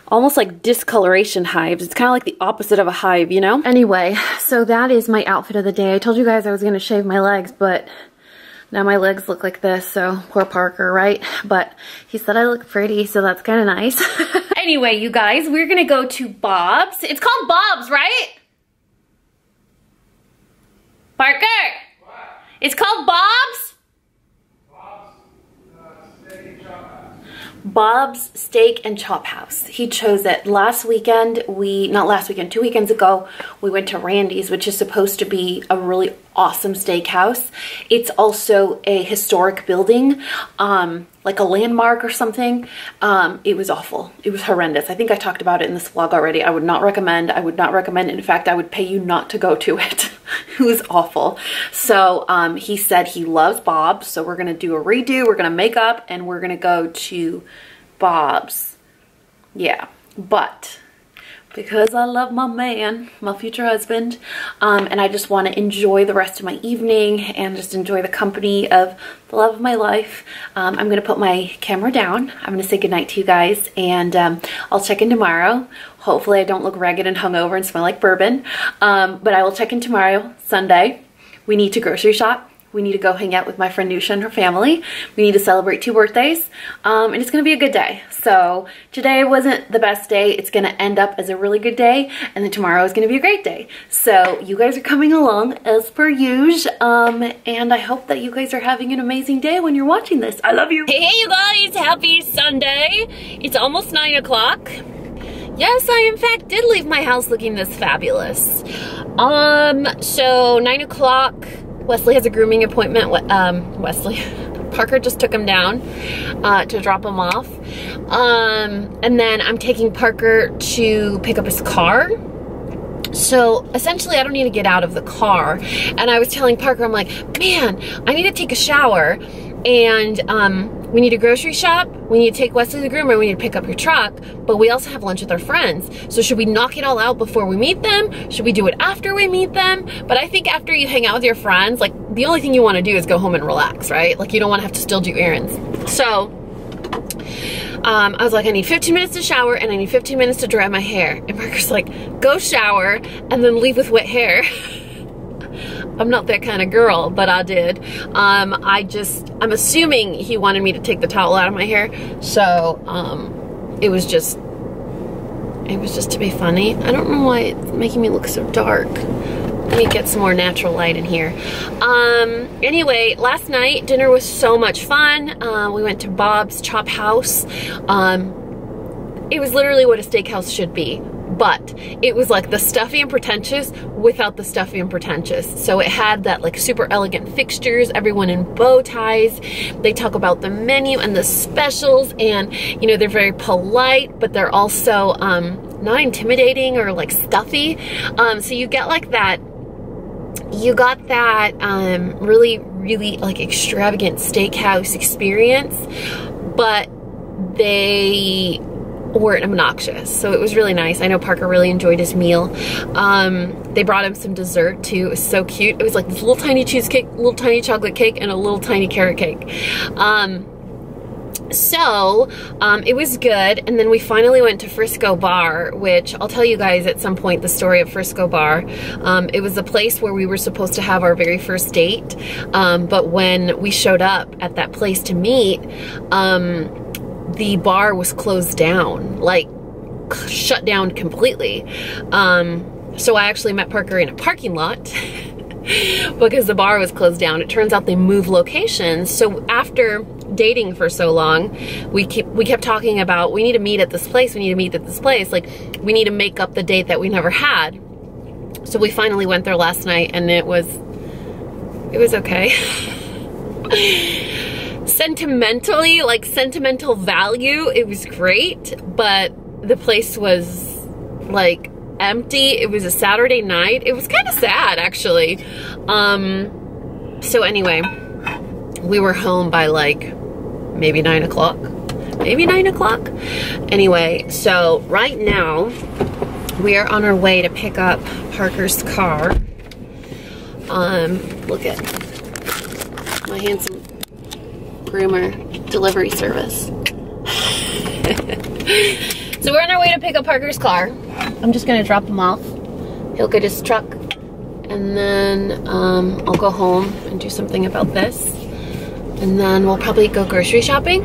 almost like discoloration hives. It's kind of like the opposite of a hive, you know? Anyway, so that is my outfit of the day. I told you guys I was going to shave my legs, but now my legs look like this, so poor Parker, right? But he said I look pretty, so that's kind of nice. Anyway, you guys, we're gonna go to Bob's. It's called Bob's, right? Parker! What? It's called Bob's? Bob's Steak and Chop House. He chose it. Last weekend, not last weekend, 2 weekends ago, we went to Randy's, which is supposed to be a really awesome steakhouse. It's also a historic building, like a landmark or something. It was awful. It was horrendous. I think I talked about it in this vlog already. I would not recommend. I would not recommend. In fact, I would pay you not to go to it. It was awful. So he said he loves Bob's. So we're going to do a redo. We're going to make up, and we're going to go to Bob's. Yeah, but because I love my man, my future husband, and I just want to enjoy the rest of my evening and just enjoy the company of the love of my life, I'm going to put my camera down. I'm going to say goodnight to you guys, and I'll check in tomorrow. Hopefully I don't look ragged and hungover and smell like bourbon, but I will check in tomorrow, Sunday. We need to grocery shop. We need to go hang out with my friend Nusha and her family. We need to celebrate 2 birthdays, and it's gonna be a good day. So today wasn't the best day. It's gonna end up as a really good day, and then tomorrow is gonna be a great day. So you guys are coming along as per usual, and I hope that you guys are having an amazing day when you're watching this. I love you. Hey you guys, happy Sunday. It's almost 9 o'clock. Yes, I in fact did leave my house looking this fabulous. So 9 o'clock, Wesley has a grooming appointment. Parker just took him down to drop him off. And then I'm taking Parker to pick up his car. So essentially I don't need to get out of the car. And I was telling Parker, I'm like, man, I need to take a shower, and we need to grocery shop, we need to take Wesley to the groomer, we need to pick up your truck, but we also have lunch with our friends. So should we knock it all out before we meet them? Should we do it after we meet them? But I think after you hang out with your friends, like, the only thing you want to do is go home and relax, right? Like, you don't want to have to still do errands. So I was like, I need 15 minutes to shower, and I need 15 minutes to dry my hair. And Parker's like, go shower and then leave with wet hair. I'm not that kind of girl, but I did. I'm assuming he wanted me to take the towel out of my hair. So it was just to be funny. I don't know why it's making me look so dark. Let me get some more natural light in here. Anyway, last night dinner was so much fun. We went to Bob's Chop House. It was literally what a steakhouse should be, but it was like the stuffy and pretentious without the stuffy and pretentious. So it had that like super elegant fixtures, everyone in bow ties. They talk about the menu and the specials, and you know, they're very polite, but they're also not intimidating or like stuffy. So you get like that, you got that really like extravagant steakhouse experience, but they weren't obnoxious. So it was really nice. I know Parker really enjoyed his meal. They brought him some dessert too. It was so cute. It was like this little tiny cheesecake, little tiny chocolate cake, and a little tiny carrot cake. So, it was good, and then we finally went to Frisco Bar, which I'll tell you guys at some point the story of Frisco Bar. It was the place where we were supposed to have our very first date, but when we showed up at that place to meet, the bar was closed down, like shut down completely. So I actually met Parker in a parking lot because the bar was closed down. It turns out they moved locations, so after dating for so long, we kept talking about, we need to meet at this place, we need to meet at this place, like we need to make up the date that we never had. So we finally went there last night, and it was okay. Sentimentally, like sentimental value, it was great, but the place was like empty. It was a Saturday night. It was kind of sad, actually. So anyway, we were home by like maybe 9 o'clock. Maybe 9 o'clock. Anyway, so right now we are on our way to pick up Parker's car. Look at my handsome groomer delivery service. So we're on our way to pick up Parker's car. I'm just gonna drop him off. He'll get his truck, and then I'll go home and do something about this. And then we'll probably go grocery shopping,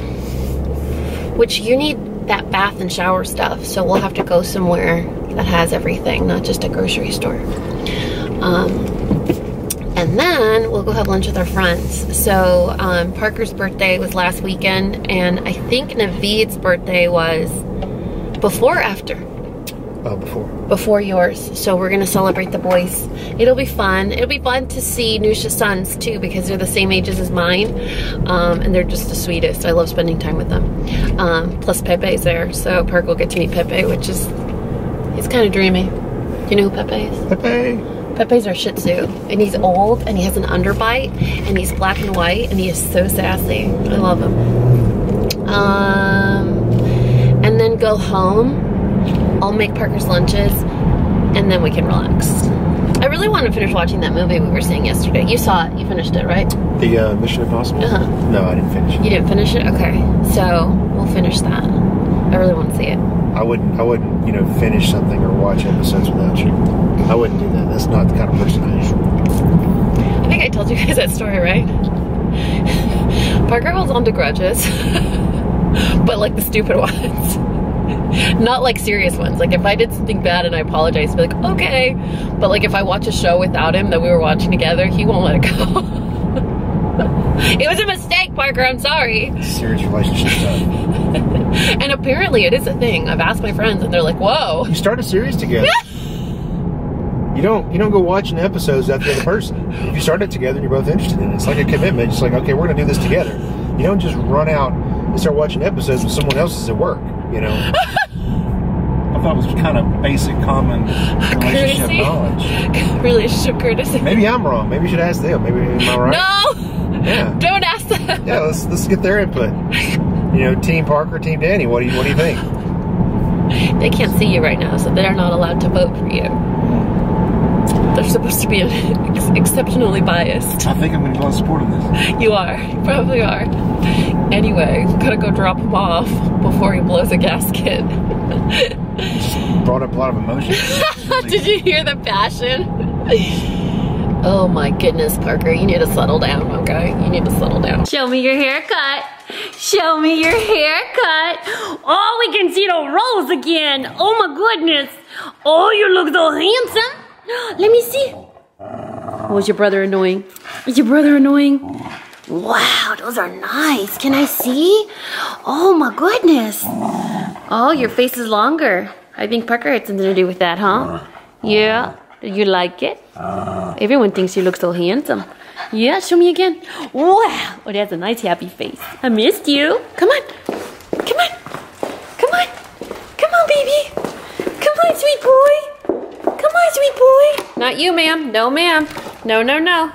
which you need that bath and shower stuff. So we'll have to go somewhere that has everything, not just a grocery store. And then we'll go have lunch with our friends. So Parker's birthday was last weekend, and I think Naveed's birthday was before or after? Before. Before yours. So we're gonna celebrate the boys. It'll be fun. It'll be fun to see Nusha's sons too, because they're the same ages as mine, and they're just the sweetest. I love spending time with them. Plus Pepe's there, so Parker will get to meet Pepe, which is, he's kind of dreamy. Do you know who Pepe is? Pepe. Pepe's our Shih Tzu, and he's old, and he has an underbite, and he's black and white, and he is so sassy. I love him. And then go home. I'll make Parker's lunches, and then we can relax. I really want to finish watching that movie we were seeing yesterday. You saw it. You finished it, right? The Mission Impossible? Uh-huh. No, I didn't finish it. You didn't finish it? Okay. So we'll finish that. I really want to see it. I wouldn't, you know, finish something or watch episodes without you. I wouldn't do that. That's not the kind of person I am. I think I told you guys that story, right? Parker holds on to grudges, but like the stupid ones. Not like serious ones. Like if I did something bad and I apologize, be like, okay. But like if I watch a show without him that we were watching together, he won't let it go. It was a mistake, Parker, I'm sorry. Serious relationship stuff. And apparently it is a thing. I've asked my friends and they're like, whoa. You start a series together. You don't go watching episodes without the other person. If you start it together and you're both interested in it, it's like a commitment. It's like, okay, we're gonna do this together. You don't just run out and start watching episodes when someone else is at work, you know? I thought it was kind of basic, common relationship knowledge. Relationship courtesy. Maybe I'm wrong. Maybe you should ask them. Maybe am I right? No! Yeah. Don't ask them. Yeah, let's get their input. You know, Team Parker, Team Danny. What do you think? They can't see you right now, so they're not allowed to vote for you. They're supposed to be exceptionally biased. I think I'm going to go on supporting this. You are. You probably are. Anyway, gotta go drop him off before he blows a gasket. Brought up a lot of emotion. Did you hear the passion? Oh my goodness, Parker, you need to settle down, okay? You need to settle down. Show me your haircut. Show me your haircut. Oh, we can see the rolls again. Oh my goodness. Oh, you look so handsome. Let me see. Oh, is your brother annoying? Is your brother annoying? Wow, those are nice. Can I see? Oh my goodness. Oh, your face is longer. I think Parker had something to do with that, huh? Yeah. You like it? Everyone thinks you look so handsome. Yeah, show me again. Wow. Oh, that's a nice happy face. I missed you. Come on. Come on. Come on. Come on, baby. Come on, sweet boy. Come on, sweet boy. Not you, ma'am. No, ma'am. No, no, no.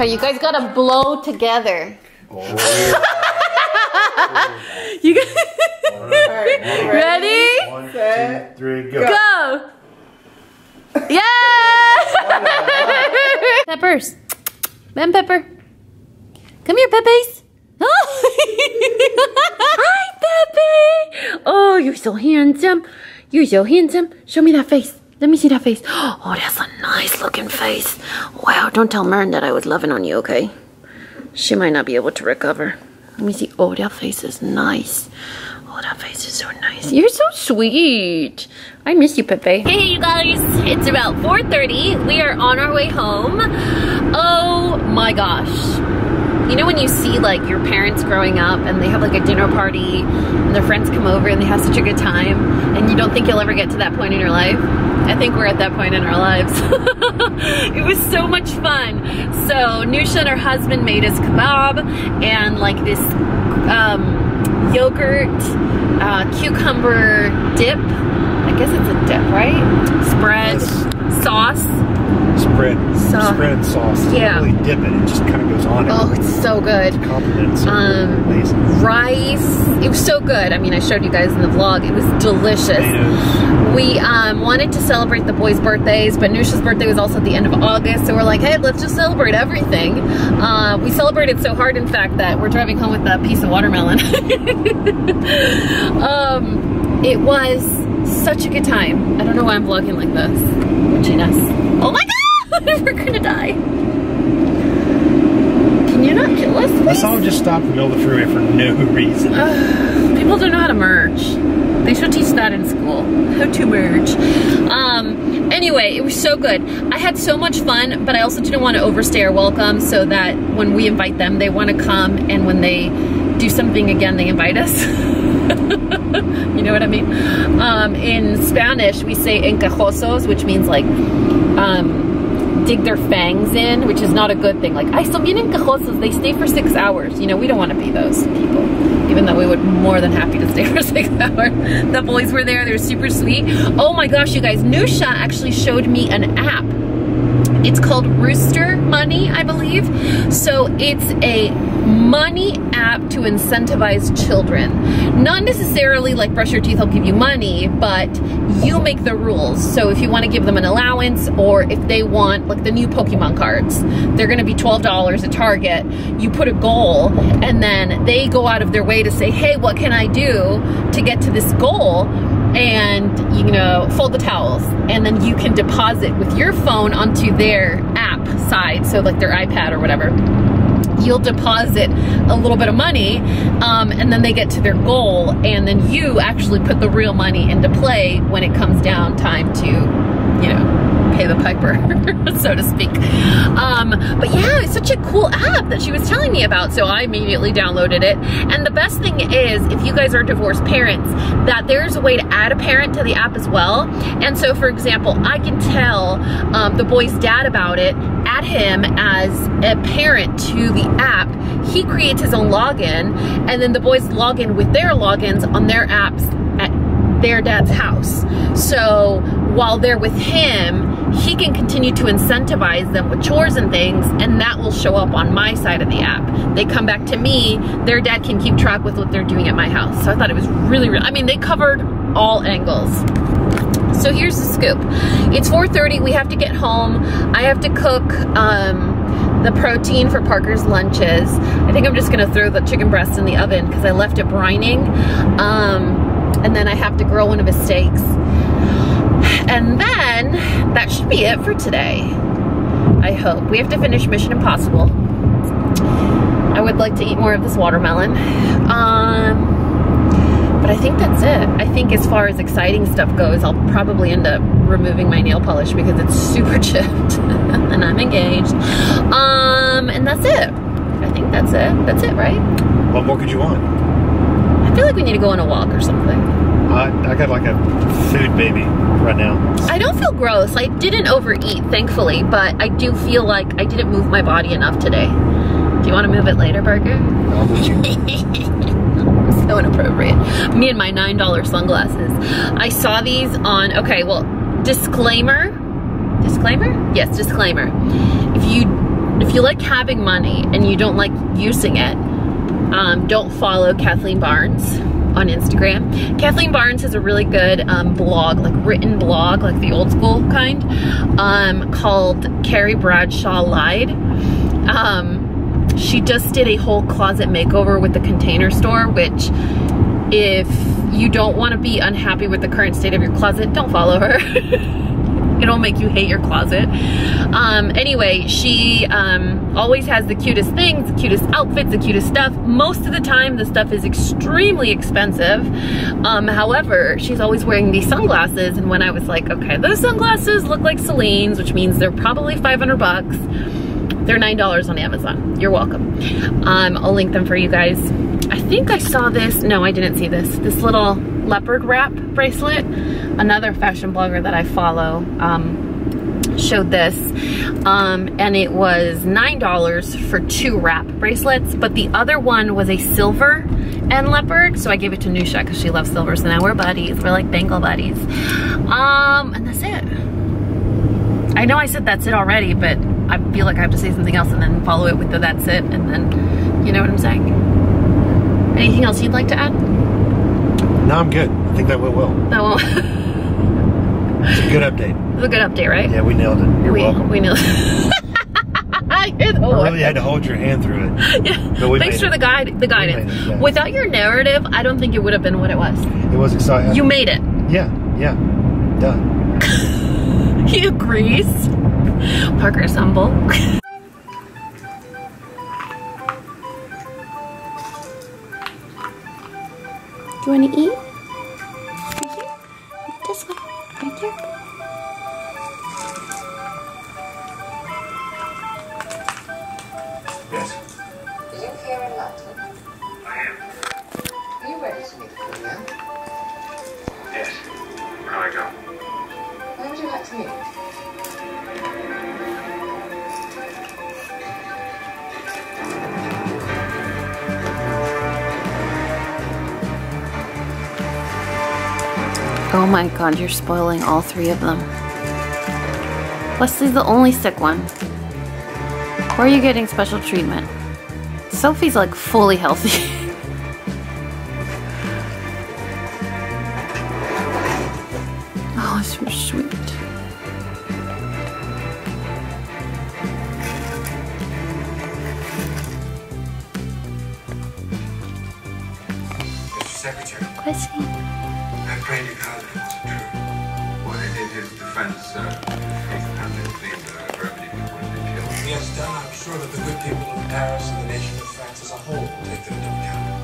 Okay, you guys gotta blow together. You guys ready? 1, 2, 3, go. Go! Yeah! Peppers. Ben Pepper. Come here, Peppes. Oh. Hi, Pepe. Oh, you're so handsome. You're so handsome. Show me that face. Let me see that face. Oh, that's a nice looking face. Wow, don't tell Mern that I was loving on you, okay? She might not be able to recover. Let me see. Oh, that face is nice. Oh, that face is so nice. You're so sweet. I miss you, Pepe. Hey, you guys. It's about 4:30. We are on our way home. Oh, my gosh. You know when you see like your parents growing up and they have like a dinner party and their friends come over and they have such a good time and you don't think you'll ever get to that point in your life? I think we're at that point in our lives. It was so much fun. So Nusha and her husband made us kebab and like this yogurt, cucumber dip. I guess it's a dip, right? Spread, sauce. Spread and sauce. Yeah. You don't really dip it. It just kind of goes on. Oh, it's so good. Compliments. Rice. It was so good. I mean, I showed you guys in the vlog. It was delicious. Tomatoes. We wanted to celebrate the boys' birthdays, but Nusha's birthday was also at the end of August, so we're like, hey, let's just celebrate everything. We celebrated so hard, in fact, that we're driving home with a piece of watermelon. It was such a good time. I don't know why I'm vlogging like this. Witchiness. Oh my god! We're gonna die. Can you not kill us, please? Let's all just stop in the middle of the freeway for no reason. People don't know how to merge. They should teach that in school. How to merge. Anyway, it was so good. I had so much fun, but I also didn't want to overstay our welcome so that when we invite them, they want to come, and when they do something again, they invite us. You know what I mean? In Spanish, we say encajosos, which means like dig their fangs in, which is not a good thing. Like, ay, son bien encajosos, they stay for 6 hours. You know, we don't want to be those people, even though we would more than happy to stay for 6 hours. The boys were there, they were super sweet. Oh my gosh, you guys, Nusha actually showed me an app. It's called Rooster Money, I believe. So it's a money app to incentivize children. Not necessarily like brush your teeth, I'll give you money, but you make the rules. So if you want to give them an allowance, or if they want like the new Pokemon cards, they're gonna be $12 at Target. You put a goal and then they go out of their way to say, hey, what can I do to get to this goal? And, you know, fold the towels, and then you can deposit with your phone onto their app side, so like their iPad or whatever. You'll deposit a little bit of money, and then they get to their goal, and then you actually put the real money into play when it comes down time to, you know, pay the piper, so to speak. But yeah, it's such a cool app that she was telling me about, so I immediately downloaded it. And the best thing is, if you guys are divorced parents, that there's a way to add a parent to the app as well. And so, for example, I can tell the boy's dad about it, add him as a parent to the app. He creates his own login, and then the boys log in with their logins on their apps at their dad's house. So while they're with him, he can continue to incentivize them with chores and things, and that will show up on my side of the app. They come back to me, their dad can keep track with what they're doing at my house. So I thought it was really, I mean, they covered all angles. So here's the scoop. It's 4:30, we have to get home. I have to cook the protein for Parker's lunches. I think I'm just gonna throw the chicken breast in the oven because I left it brining. And then I have to grill one of his steaks. And then that should be it for today, I hope. We have to finish Mission Impossible. I would like to eat more of this watermelon. But I think that's it. I think as far as exciting stuff goes, I'll probably end up removing my nail polish because it's super chipped and I'm engaged. And that's it. I think that's it. That's it, right? What more could you want? I feel like we need to go on a walk or something. I got like a food baby right now. I don't feel gross. I didn't overeat, thankfully, but I do feel like I didn't move my body enough today. Do you want to move it later, Parker? I'll let you. So inappropriate. Me and my $9 sunglasses. I saw these on, okay, well, disclaimer? Disclaimer? Yes, disclaimer. If you If you like having money and you don't like using it, don't follow Kathleen Barnes on Instagram. Kathleen Barnes has a really good blog, like written blog, like the old school kind, called Carrie Bradshaw Lied. She just did a whole closet makeover with the Container Store, which if you don't want to be unhappy with the current state of your closet, don't follow her. It'll make you hate your closet. Anyway, she always has the cutest things, the cutest outfits, the cutest stuff. Most of the time, the stuff is extremely expensive. However, she's always wearing these sunglasses, and when I was like, okay, those sunglasses look like Celine's, which means they're probably 500 bucks. They're $9 on Amazon. You're welcome. I'll link them for you guys. I think I saw this. No, I didn't see this. This little leopard wrap bracelet. Another fashion blogger that I follow showed this. And it was $9 for 2 wrap bracelets, but the other one was a silver and leopard. So I gave it to Nusha because she loves silver. So now we're buddies. We're like bangle buddies. And that's it. I know I said that's it already, but I feel like I have to say something else and then follow it with the that's it, and then, you know what I'm saying? Anything else you'd like to add? No, I'm good. I think that went well. No. It's a good update. It was a good update, right? Yeah, we nailed it. You're welcome. We nailed it. I really had to hold your hand through it. Yeah. Thanks for the guidance. Yeah. Without your narrative, I don't think it would have been what it was. It was exciting. You made it. Yeah, yeah. Done. He agrees. Parker's humble. Do you want to eat? Right here? This one. Right there. Yes. Are you here in London? I am. Are you ready to meet the Queen now? Yes. Where do I go? Where would you like to meet? Oh my god, you're spoiling all 3 of them. Leslie's the only sick one. Or are you getting special treatment? Sophie's like fully healthy. Oh, it's so sweet. Mr. Secretary, Question. I pray to God that it's true. What they did his defense, remedy before they killed. Yes, Don, I'm sure that the good people of Paris and the nation of France as a whole will take that into account.